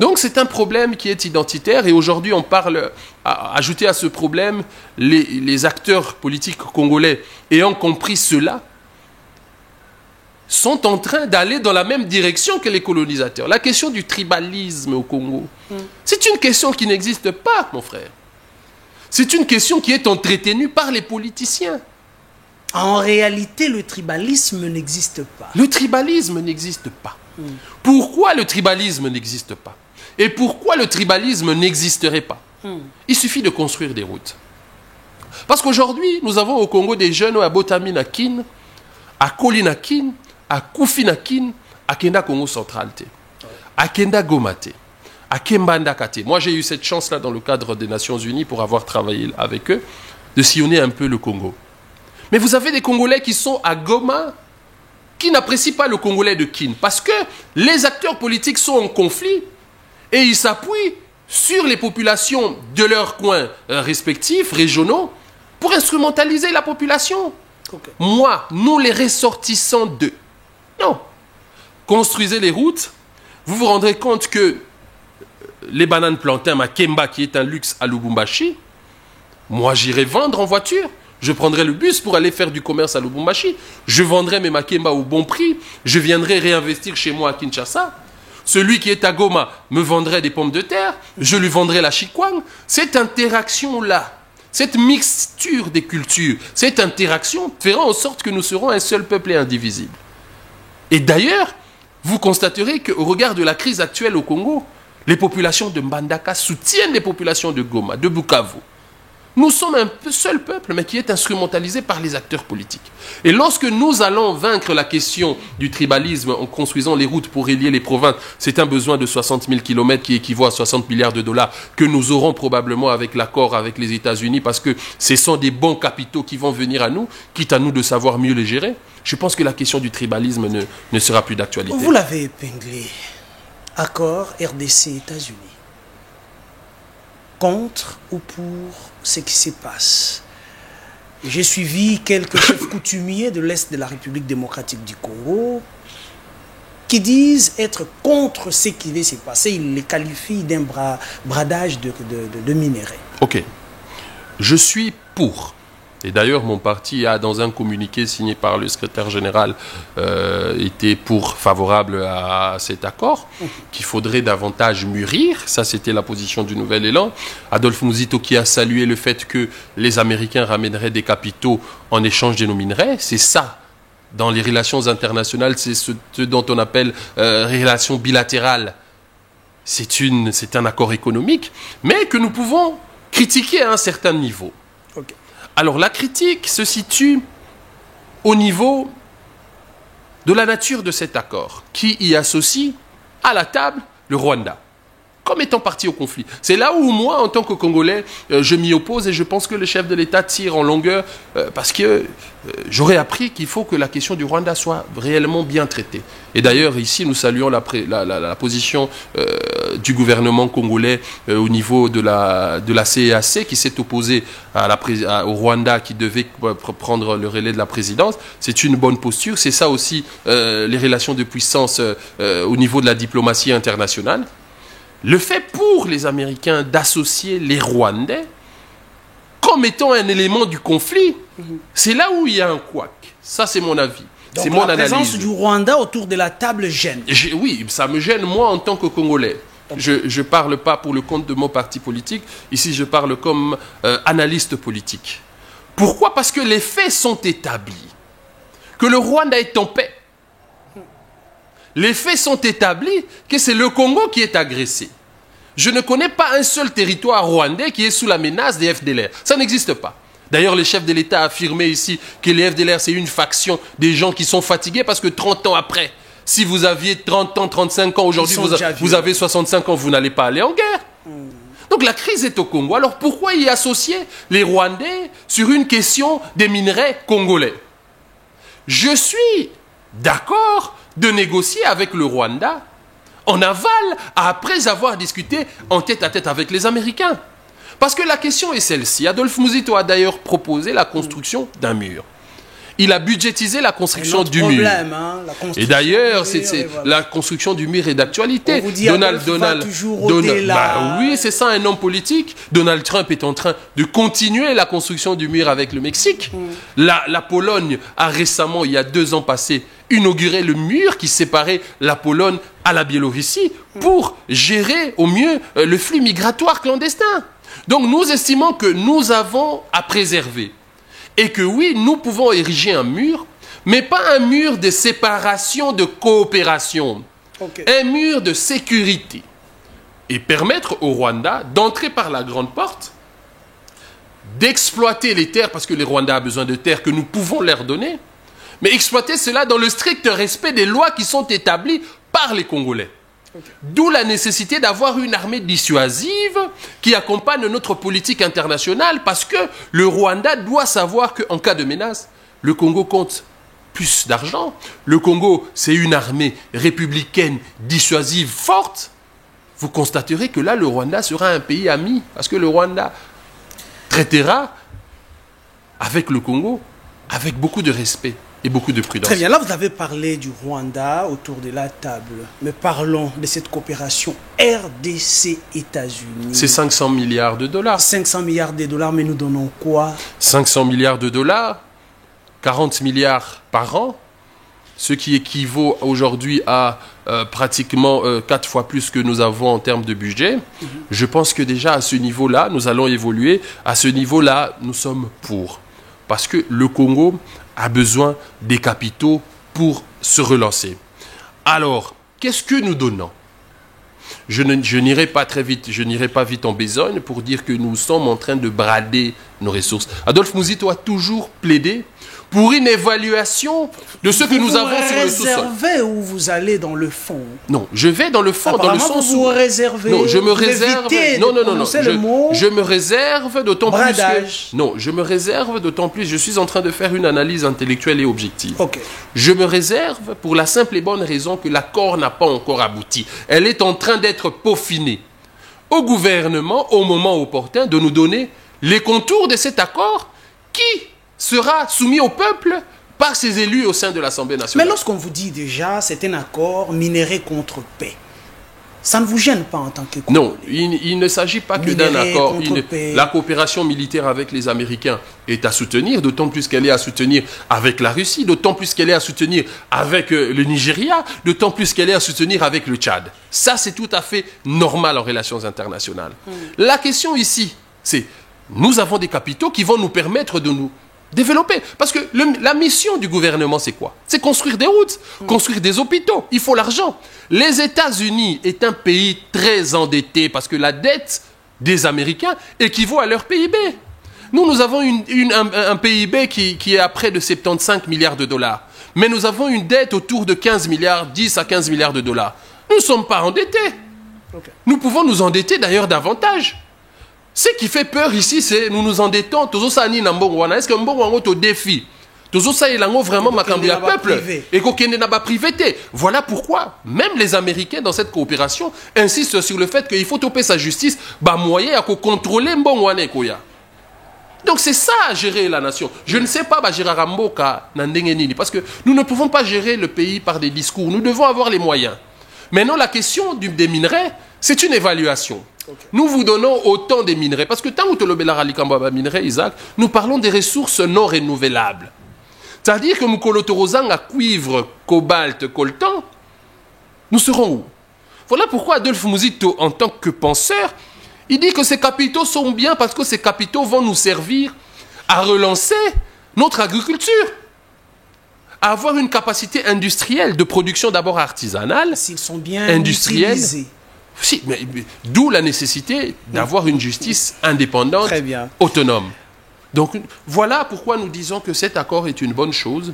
Donc c'est un problème qui est identitaire et aujourd'hui on parle, ajouter à ce problème, les acteurs politiques congolais ayant compris cela, sont en train d'aller dans la même direction que les colonisateurs. La question du tribalisme au Congo, c'est une question qui n'existe pas, mon frère. C'est une question qui est entretenue par les politiciens. En réalité, le tribalisme n'existe pas. Le tribalisme n'existe pas. Pourquoi le tribalisme n'existe pas? Et pourquoi le tribalisme n'existerait pas? Il suffit de construire des routes. Parce qu'aujourd'hui, nous avons au Congo des jeunes à Botamina-Kin, à Kolina-Kin, à Koufina-Kin, à Kenda Congo Central, à Kenda Gomate, à Kembanda Kate. Moi, j'ai eu cette chance-là dans le cadre des Nations Unies pour avoir travaillé avec eux, de sillonner un peu le Congo. Mais vous avez des Congolais qui sont à Goma, qui n'apprécient pas le Congolais de Kin, parce que les acteurs politiques sont en conflit et ils s'appuient sur les populations de leurs coins respectifs, régionaux, pour instrumentaliser la population. Okay. Moi, nous les ressortissants d'eux. Non. Construisez les routes, vous vous rendrez compte que les bananes plantains Makemba, qui est un luxe à Lubumbashi, moi j'irai vendre en voiture. Je prendrai le bus pour aller faire du commerce à Lubumbashi. Je vendrai mes Makemba au bon prix. Je viendrai réinvestir chez moi à Kinshasa. Celui qui est à Goma me vendrait des pommes de terre. Je lui vendrai la chikwang. Cette interaction-là, cette mixture des cultures, cette interaction fera en sorte que nous serons un seul peuple et indivisible. Et d'ailleurs, vous constaterez qu'au regard de la crise actuelle au Congo, les populations de Mbandaka soutiennent les populations de Goma, de Bukavu. Nous sommes un seul peuple, mais qui est instrumentalisé par les acteurs politiques. Et lorsque nous allons vaincre la question du tribalisme en construisant les routes pour relier les provinces, c'est un besoin de 60 000 kilomètres qui équivaut à 60 milliards de dollars que nous aurons probablement avec l'accord avec les États-Unis, parce que ce sont des bons capitaux qui vont venir à nous, quitte à nous de savoir mieux les gérer. Je pense que la question du tribalisme ne sera plus d'actualité. Vous l'avez épinglé. Accord RDC-États-Unis. Contre ou pour ce qui se passe. J'ai suivi quelques chefs coutumiers de l'Est de la République démocratique du Congo qui disent être contre ce qui va se passer. Ils les qualifient d'un bradage de minerais. Ok. Je suis pour. Et d'ailleurs, mon parti a, dans un communiqué signé par le secrétaire général, été favorable à cet accord, qu'il faudrait davantage mûrir. Ça, c'était la position du Nouvel Élan. Adolphe Muzito qui a salué le fait que les Américains ramèneraient des capitaux en échange de nos minerais. C'est ça. Dans les relations internationales, c'est ce dont on appelle relations bilatérales. C'est un accord économique, mais que nous pouvons critiquer à un certain niveau. Okay. Alors la critique se situe au niveau de la nature de cet accord, qui y associe à la table le Rwanda, comme étant parti au conflit. C'est là où moi, en tant que Congolais, je m'y oppose et je pense que le chef de l'État tire en longueur parce que j'aurais appris qu'il faut que la question du Rwanda soit réellement bien traitée. Et d'ailleurs, ici, nous saluons la position du gouvernement congolais au niveau de la CEAC qui s'est opposé au Rwanda qui devait prendre le relais de la présidence. C'est une bonne posture. C'est ça aussi les relations de puissance au niveau de la diplomatie internationale. Le fait pour les Américains d'associer les Rwandais comme étant un élément du conflit, c'est là où il y a un couac. Ça, c'est mon avis. Donc la présence du Rwanda autour de la table gêne. Oui, ça me gêne, moi, en tant que Congolais. Je ne parle pas pour le compte de mon parti politique. Ici, je parle comme analyste politique. Pourquoi? Parce que les faits sont établis. Que le Rwanda est en paix. Les faits sont établis que c'est le Congo qui est agressé. Je ne connais pas un seul territoire rwandais qui est sous la menace des FDLR. Ça n'existe pas. D'ailleurs, le chef de l'État a affirmé ici que les FDLR, c'est une faction des gens qui sont fatigués parce que 30 ans après, si vous aviez 30 ans, 35 ans, aujourd'hui vous avez 65 ans, vous n'allez pas aller en guerre. Donc la crise est au Congo. Alors pourquoi y associer les Rwandais sur une question des minerais congolais? Je suis d'accord de négocier avec le Rwanda en aval après avoir discuté en tête-à-tête avec les Américains. Parce que la question est celle-ci. Adolphe Muzito a d'ailleurs proposé la construction d'un mur. Il a budgétisé la construction du mur. Et d'ailleurs, la construction du mur est d'actualité. Donald, oui, c'est ça, un homme politique. Donald Trump est en train de continuer la construction du mur avec le Mexique. La Pologne a récemment, il y a 2 ans passés, inauguré le mur qui séparait la Pologne à la Biélorussie pour gérer au mieux le flux migratoire clandestin. Donc nous estimons que nous avons à préserver. Et que oui, nous pouvons ériger un mur, mais pas un mur de séparation, de coopération. Okay. Un mur de sécurité. Et permettre au Rwanda d'entrer par la grande porte, d'exploiter les terres, parce que le Rwanda a besoin de terres que nous pouvons leur donner, mais exploiter cela dans le strict respect des lois qui sont établies par les Congolais. Okay. D'où la nécessité d'avoir une armée dissuasive qui accompagne notre politique internationale parce que le Rwanda doit savoir qu'en cas de menace, le Congo compte plus d'argent. Le Congo, c'est une armée républicaine dissuasive forte. Vous constaterez que là, le Rwanda sera un pays ami parce que le Rwanda traitera avec le Congo avec beaucoup de respect et beaucoup de prudence. Très bien, là vous avez parlé du Rwanda autour de la table, mais parlons de cette coopération RDC-États-Unis. C'est 500 milliards de dollars. 500 milliards de dollars, mais nous donnons quoi? 500 milliards de dollars, 40 milliards par an, ce qui équivaut aujourd'hui à pratiquement 4 fois plus que nous avons en termes de budget. Je pense que déjà à ce niveau-là, nous allons évoluer. À ce niveau-là, nous sommes pour. Parce que le Congo a besoin des capitaux pour se relancer. Alors, qu'est-ce que nous donnons? Je n'irai pas très vite, je n'irai pas vite en besogne pour dire que nous sommes en train de brader nos ressources. Adolphe Mouzito a toujours plaidé pour une évaluation de ce que nous avons sur le sous-sol. Vous réservez où vous allez dans le fond? Non, je vais dans le fond, dans le sens où... vous réservez... Non, je me réserve... Non. Je me réserve d'autant plus que... Non, je me réserve d'autant plus... Je suis en train de faire une analyse intellectuelle et objective. Ok. Je me réserve pour la simple et bonne raison que l'accord n'a pas encore abouti. Elle est en train d'être peaufinée. Au gouvernement, au moment opportun, de nous donner les contours de cet accord qui sera soumis au peuple par ses élus au sein de l'Assemblée nationale. Mais lorsqu'on vous dit déjà, c'est un accord minéré contre paix, ça ne vous gêne pas en tant que Congolais? Non, il ne s'agit pas que d'un accord. La coopération militaire avec les Américains est à soutenir, d'autant plus qu'elle est à soutenir avec la Russie, d'autant plus qu'elle est à soutenir avec le Nigeria, d'autant plus qu'elle est à soutenir avec le Tchad. Ça, c'est tout à fait normal en relations internationales. La question ici, c'est, nous avons des capitaux qui vont nous permettre de nous développer. Parce que la mission du gouvernement, c'est quoi? C'est construire des routes, construire des hôpitaux. Il faut l'argent. Les États-Unis est un pays très endetté parce que la dette des Américains équivaut à leur PIB. Nous avons un PIB qui est à près de 75 milliards de dollars. Mais nous avons une dette autour de 15 milliards, 10 à 15 milliards de dollars. Nous ne sommes pas endettés. Okay. Nous pouvons nous endetter d'ailleurs davantage. Ce qui fait peur ici, c'est nous nous endettons. Est-ce que Mbongo est au défi? Vraiment peuple et privé. Voilà pourquoi même les Américains dans cette coopération insistent sur le fait qu'il faut toper sa justice, moyen à contrôler Mbongo. Donc c'est ça, gérer la nation. Je ne sais pas, parce que nous ne pouvons pas gérer le pays par des discours. Nous devons avoir les moyens. Maintenant, la question des minerais, c'est une évaluation. Okay. Nous vous donnons autant de minerais. Parce que tant que nous minerais, Isaac, nous parlons des ressources non renouvelables. C'est-à-dire que nous colotorosons à cuivre, cobalt, coltan, nous serons où? Voilà pourquoi Adolphe Mouzito, en tant que penseur, il dit que ces capitaux sont bien parce que ces capitaux vont nous servir à relancer notre agriculture, à avoir une capacité industrielle de production d'abord artisanale, s'ils sont bien industrielle. Utilisés. Si, mais d'où la nécessité d'avoir une justice indépendante, autonome. Donc voilà pourquoi nous disons que cet accord est une bonne chose.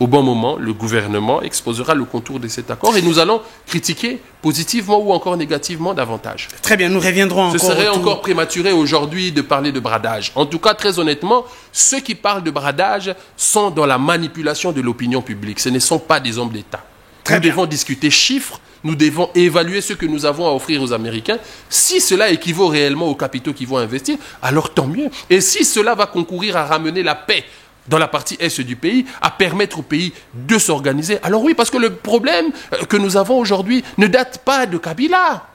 Au bon moment, le gouvernement exposera le contour de cet accord et nous allons critiquer positivement ou encore négativement davantage. Très bien, nous reviendrons encore. Ce serait encore prématuré aujourd'hui de parler de bradage. En tout cas, très honnêtement, ceux qui parlent de bradage sont dans la manipulation de l'opinion publique. Ce ne sont pas des hommes d'État. Nous devons discuter chiffres, nous devons évaluer ce que nous avons à offrir aux Américains. Si cela équivaut réellement aux capitaux qu'ils vont investir, alors tant mieux. Et si cela va concourir à ramener la paix dans la partie est du pays, à permettre au pays de s'organiser, alors oui, parce que le problème que nous avons aujourd'hui ne date pas de Kabila,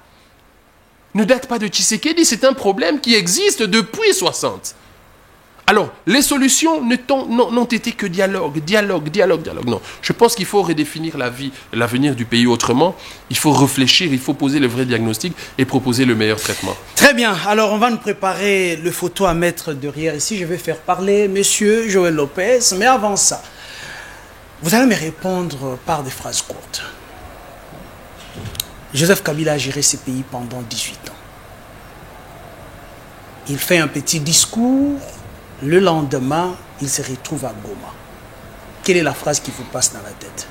ne date pas de Tshisekedi, c'est un problème qui existe depuis 60. Alors, les solutions n'ont été que dialogue. Non, je pense qu'il faut redéfinir l'avenir du pays autrement. Il faut réfléchir, il faut poser le vrai diagnostic et proposer le meilleur traitement. Très bien. Alors, on va nous préparer le photo à mettre derrière ici. Je vais faire parler Monsieur Joël Lopez. Mais avant ça, vous allez me répondre par des phrases courtes. Joseph Kabila a géré ce pays pendant 18 ans. Il fait un petit discours. Le lendemain, il se retrouve à Goma. Quelle est la phrase qui vous passe dans la tête?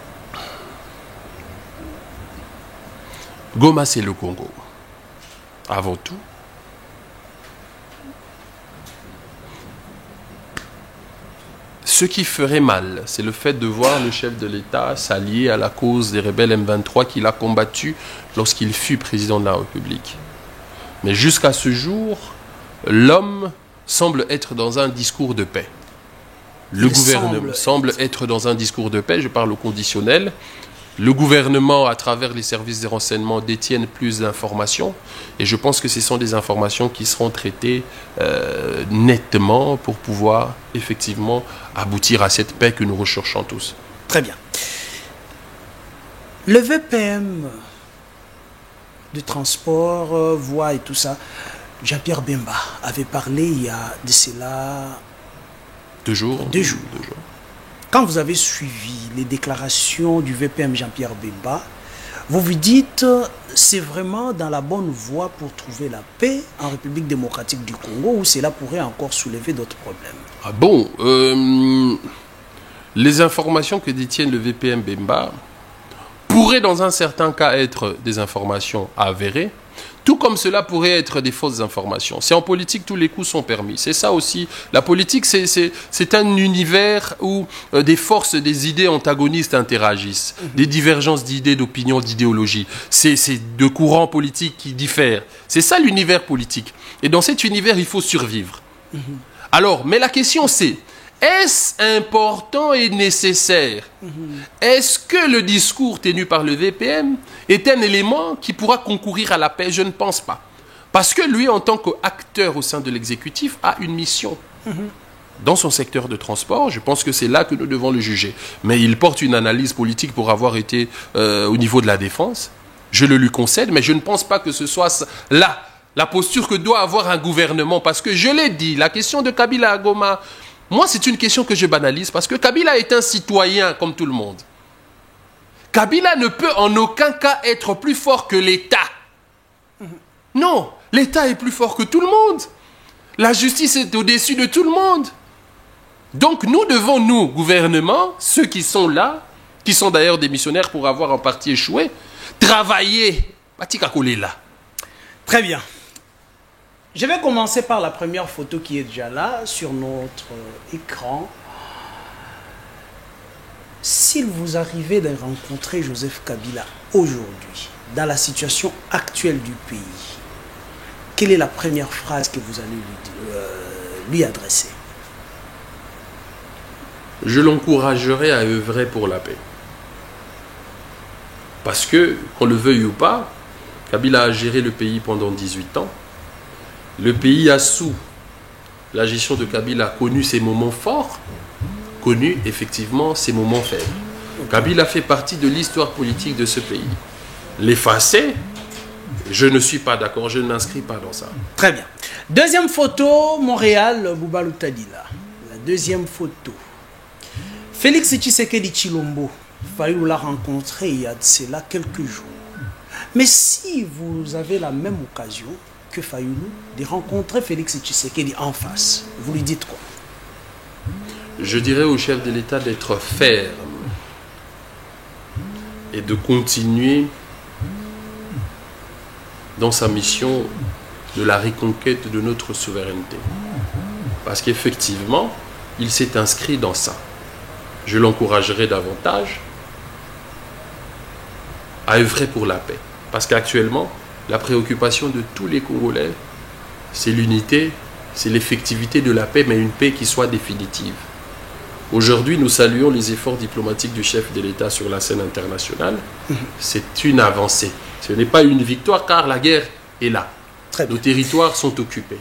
Goma, c'est le Congo. Avant tout. Ce qui ferait mal, c'est le fait de voir le chef de l'État s'allier à la cause des rebelles M23 qu'il a combattu lorsqu'il fut président de la République. Mais jusqu'à ce jour, l'homme semble être dans un discours de paix. Le gouvernement semble être dans un discours de paix, je parle au conditionnel. Le gouvernement, à travers les services de renseignement, détiennent plus d'informations. Et je pense que ce sont des informations qui seront traitées nettement pour pouvoir effectivement aboutir à cette paix que nous recherchons tous. Très bien. Le VPM de transport, voies et tout ça, Jean-Pierre Bemba avait parlé il y a de cela 2 jours. 2 jours. Quand vous avez suivi les déclarations du VPM Jean-Pierre Bemba, vous vous dites c'est vraiment dans la bonne voie pour trouver la paix en République démocratique du Congo ou cela pourrait encore soulever d'autres problèmes? Ah bon, les informations que détiennent le VPM Bemba pourraient dans un certain cas être des informations avérées, tout comme cela pourrait être des fausses informations. C'est en politique, tous les coups sont permis. C'est ça aussi. La politique, c'est un univers où des forces, des idées antagonistes interagissent. Des divergences d'idées, d'opinions, d'idéologies. C'est 2 courants politiques qui diffèrent. C'est ça l'univers politique. Et dans cet univers, il faut survivre. Alors, mais la question c'est, est-ce important et nécessaire? Est-ce que le discours tenu par le VPM est un élément qui pourra concourir à la paix? Je ne pense pas. Parce que lui, en tant qu'acteur au sein de l'exécutif, a une mission. Dans son secteur de transport, je pense que c'est là que nous devons le juger. Mais il porte une analyse politique pour avoir été au niveau de la défense. Je le lui concède, mais je ne pense pas que ce soit là la posture que doit avoir un gouvernement. Parce que je l'ai dit, la question de Kabila à Goma, moi, c'est une question que je banalise parce que Kabila est un citoyen comme tout le monde. Kabila ne peut en aucun cas être plus fort que l'État. Non, l'État est plus fort que tout le monde. La justice est au-dessus de tout le monde. Donc nous devons, nous, gouvernement, ceux qui sont là, qui sont d'ailleurs des missionnaires pour avoir en partie échoué, travailler. Très bien. Je vais commencer par la première photo qui est déjà là, sur notre écran. S'il vous arrivait de rencontrer Joseph Kabila aujourd'hui, dans la situation actuelle du pays, quelle est la première phrase que vous allez lui adresser? Je l'encouragerai à œuvrer pour la paix. Parce que, qu'on le veuille ou pas, Kabila a géré le pays pendant 18 ans. Le pays a sous la gestion de Kabila connu ses moments forts, connu effectivement ses moments faibles. Kabila fait partie de l'histoire politique de ce pays. L'effacer, je ne suis pas d'accord, je ne m'inscris pas dans ça. Très bien. Deuxième photo, Montréal, Bouba Loutadila. La deuxième photo. Félix Tshisekedi Tshilombo, Fayulu l'a rencontré il y a de cela quelques jours. Mais si vous avez la même occasion que Fayulu de rencontrer Félix Tshisekedi en face, vous lui dites quoi? Je dirais au chef de l'État d'être ferme et de continuer dans sa mission de la reconquête de notre souveraineté. Parce qu'effectivement, il s'est inscrit dans ça. Je l'encouragerai davantage à œuvrer pour la paix. Parce qu'actuellement, la préoccupation de tous les Congolais, c'est l'unité, c'est l'effectivité de la paix, mais une paix qui soit définitive. Aujourd'hui, nous saluons les efforts diplomatiques du chef de l'État sur la scène internationale. C'est une avancée. Ce n'est pas une victoire, car la guerre est là. Nos territoires sont occupés.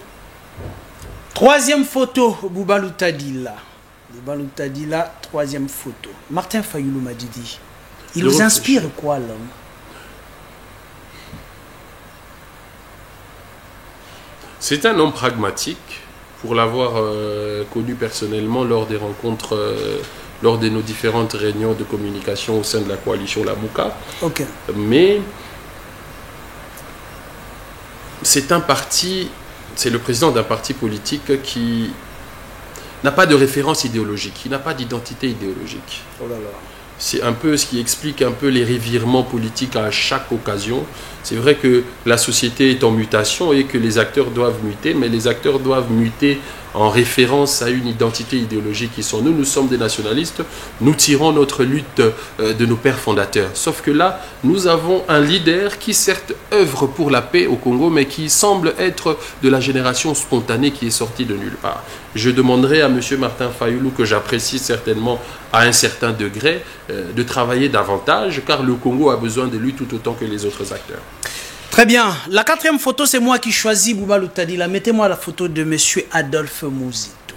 Troisième photo, Bouba Loutadila. Bouba Loutadila, troisième photo. Martin Fayulu Madidi. Il vous inspire quoi, l'homme? C'est un homme pragmatique, pour l'avoir connu personnellement lors des rencontres, lors de nos différentes réunions de communication au sein de la coalition Lamuka. Okay. Mais c'est un parti, c'est le président d'un parti politique qui n'a pas de référence idéologique, qui n'a pas d'identité idéologique. Oh là là. C'est un peu ce qui explique un peu les revirements politiques à chaque occasion. C'est vrai que la société est en mutation et que les acteurs doivent muter, mais les acteurs doivent muter en référence à une identité idéologique qui sont nous. Nous sommes des nationalistes, nous tirons notre lutte de nos pères fondateurs. Sauf que là, nous avons un leader qui certes œuvre pour la paix au Congo, mais qui semble être de la génération spontanée qui est sortie de nulle part. Je demanderai à M. Martin Fayoulou, que j'apprécie certainement à un certain degré, de travailler davantage, car le Congo a besoin de lui tout autant que les autres acteurs. Très bien. La 4e photo, c'est moi qui choisis, Bouba Loutadila. Mettez-moi la photo de M. Adolphe Muzito.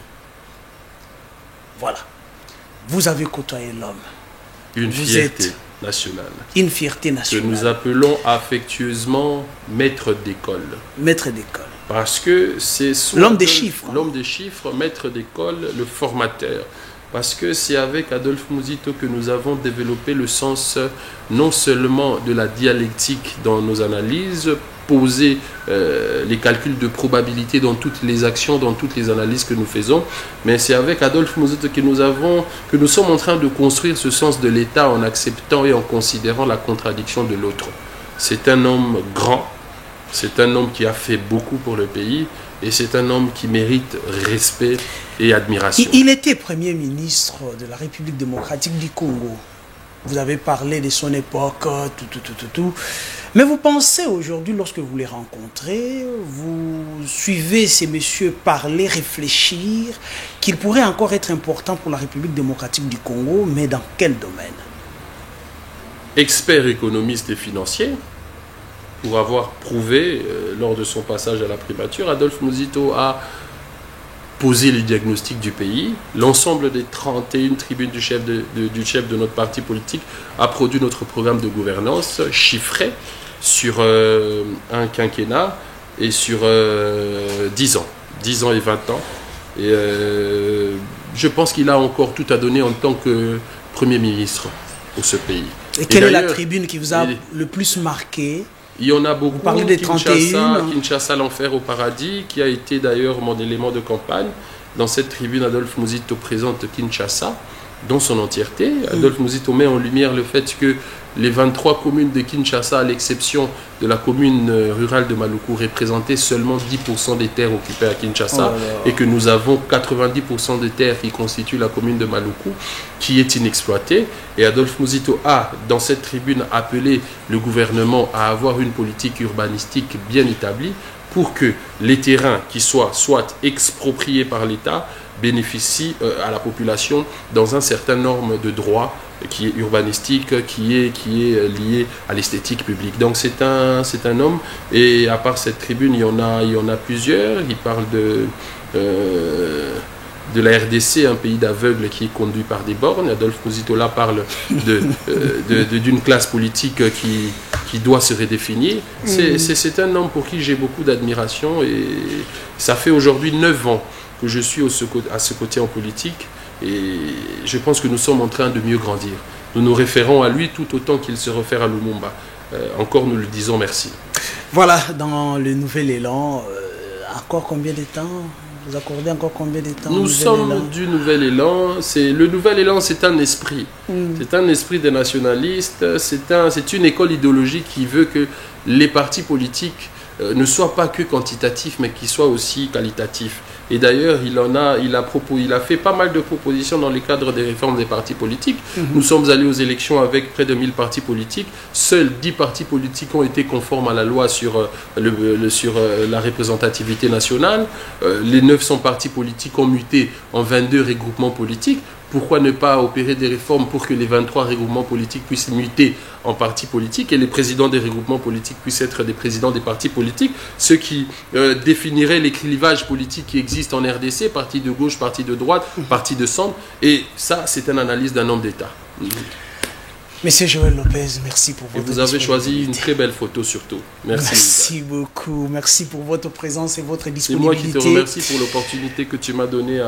Voilà. Vous avez côtoyé l'homme. Une fierté nationale. Une fierté nationale. Que nous appelons affectueusement maître d'école. Maître d'école. Parce que c'est l'homme des chiffres. L'homme des chiffres, maître d'école, le formateur. Parce que c'est avec Adolphe Muzito que nous avons développé le sens non seulement de la dialectique dans nos analyses, poser les calculs de probabilité dans toutes les actions, dans toutes les analyses que nous faisons, mais c'est avec Adolphe Muzito que nous sommes en train de construire ce sens de l'État en acceptant et en considérant la contradiction de l'autre. C'est un homme grand, c'est un homme qui a fait beaucoup pour le pays, et c'est un homme qui mérite respect et admiration. Il était Premier ministre de la République démocratique du Congo. Vous avez parlé de son époque, tout. Mais vous pensez aujourd'hui, lorsque vous les rencontrez, vous suivez ces messieurs parler, réfléchir, qu'il pourrait encore être important pour la République démocratique du Congo, mais dans quel domaine? Expert économiste et financier, pour avoir prouvé, lors de son passage à la primature, Adolphe Muzito a posé le diagnostic du pays. L'ensemble des 31 tribunes du chef de notre parti politique a produit notre programme de gouvernance chiffré sur un quinquennat et sur 10 ans et 20 ans. Et je pense qu'il a encore tout à donner en tant que Premier ministre pour ce pays. Et quelle est la tribune qui vous a le plus marqué? Il y en a beaucoup. Vous parlez des 31. Kinshasa, l'enfer au paradis, qui a été d'ailleurs mon élément de campagne. Dans cette tribune, Adolphe Muzito présente Kinshasa dans son entièreté. Adolphe Muzito met en lumière le fait que les 23 communes de Kinshasa, à l'exception de la commune rurale de Maluku, représentaient seulement 10% des terres occupées à Kinshasa, et que nous avons 90% des terres qui constituent la commune de Maluku qui est inexploitée. Et Adolphe Muzito a, dans cette tribune, appelé le gouvernement à avoir une politique urbanistique bien établie pour que les terrains qui soient soit expropriés par l'État bénéficient à la population dans un certain nombre de droits qui est urbanistique, qui est lié à l'esthétique publique. Donc c'est un homme, et à part cette tribune, il y en a plusieurs. Il parle de la RDC, un pays d'aveugles qui est conduit par des bornes. Adolphe Muzito là parle d'une classe politique qui doit se redéfinir. C'est un homme pour qui j'ai beaucoup d'admiration, et ça fait aujourd'hui 9 ans que je suis à ce côté en politique, et je pense que nous sommes en train de mieux grandir. Nous nous référons à lui tout autant qu'il se réfère à Lumumba. Encore nous le disons merci. Voilà, dans le nouvel élan, encore combien de temps? Vous accordez encore combien de temps? Nous sommes du nouvel élan. Le nouvel élan, c'est un esprit. C'est un esprit des nationalistes. C'est une école idéologique qui veut que les partis politiques ne soient pas que quantitatifs, mais qu'ils soient aussi qualitatifs. Et d'ailleurs, il a fait pas mal de propositions dans le cadre des réformes des partis politiques. Nous sommes allés aux élections avec près de 1000 partis politiques. Seuls 10 partis politiques ont été conformes à la loi sur la représentativité nationale. Les 900 partis politiques ont muté en 22 regroupements politiques. Pourquoi ne pas opérer des réformes pour que les 23 regroupements politiques puissent muter en partis politiques et les présidents des regroupements politiques puissent être des présidents des partis politiques, ce qui définirait les clivages politiques qui existent en RDC, parti de gauche, parti de droite, parti de centre. Et ça, c'est une analyse d'un homme d'État. Monsieur Joël Lopez, merci pour votre disponibilité. Vous avez choisi une très belle photo surtout. Merci beaucoup. Merci pour votre présence et votre disponibilité. C'est moi qui te remercie pour l'opportunité que tu m'as donnée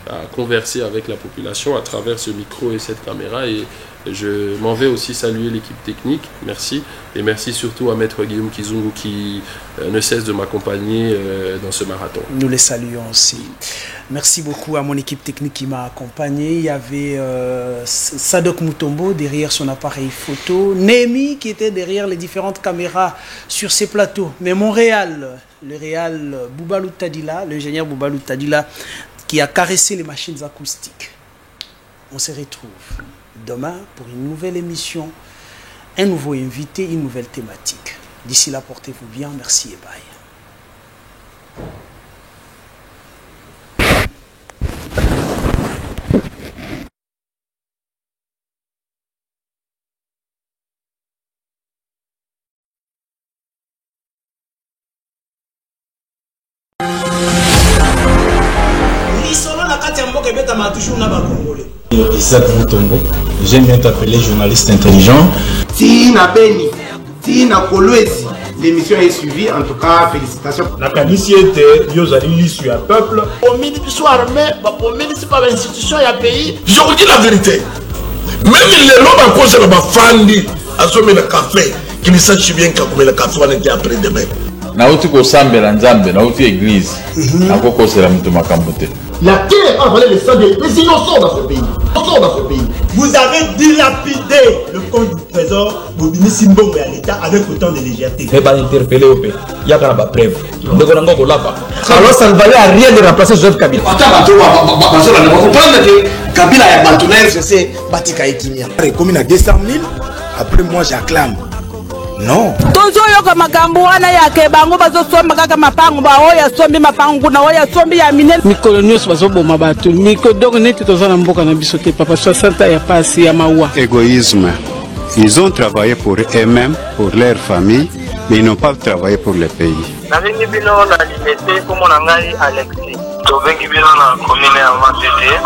à converser avec la population à travers ce micro et cette caméra. Et je m'en vais aussi saluer l'équipe technique, merci. Et merci surtout à Maître Guillaume Kizungu qui ne cesse de m'accompagner dans ce marathon. Nous les saluons aussi. Merci beaucoup à mon équipe technique qui m'a accompagné. Il y avait Sadok Mutombo derrière son appareil photo, Némi qui était derrière les différentes caméras sur ces plateaux. Mais mon réal, le réal Boubalou Tadila, l'ingénieur Boubalou Tadila, qui a caressé les machines acoustiques. On se retrouve demain pour une nouvelle émission, un nouveau invité, une nouvelle thématique. D'ici là, portez-vous bien. Merci et bye. Isaac Mutombo, j'aime bien t'appeler journaliste intelligent. Tina Beni, Tina Kolwezi, l'émission est suivie, en tout cas, félicitations. La qualité était, Yozali sur un peuple. Au ministre soit armé, au ministre pas l'institution, il y a pays. Je vous dis la vérité. Même les lots en cause de ma famille, à ce moment café, qui ne sache bien qu'à le café, on était après demain. Nauti ko sambe la nzambe, nauti église. Nako ko sera mutu makambote. La terre a volé le sang des innocents dans ce pays. Vous avez dilapidé le compte du trésor Bobini Simbongo et à l'État avec autant de légèreté. Mais pas interpellé au pays. Il y a pas de preuve. Alors ça ne valait à rien de remplacer Joseph Kabila. Kabila a abandonné c'est Batika et Kimia. Commune à 200 000, après moi j'acclame. Non. Tozoyoka makambo wana yake bango bazosomba kaka mapango ba oya sombi mapango na oya sombi ya minene mikolo nyos bazoboma bato miko donc neti tozana mboka na biso te papa 60 ya pasi ya mawa. Égoïsme. Ils ont travaillé pour eux-mêmes, pour leur famille, mais ils n'ont pas travaillé pour le pays. Navengi bino na limité comme on a Alexis. Tovengi bino na commune ya Matete.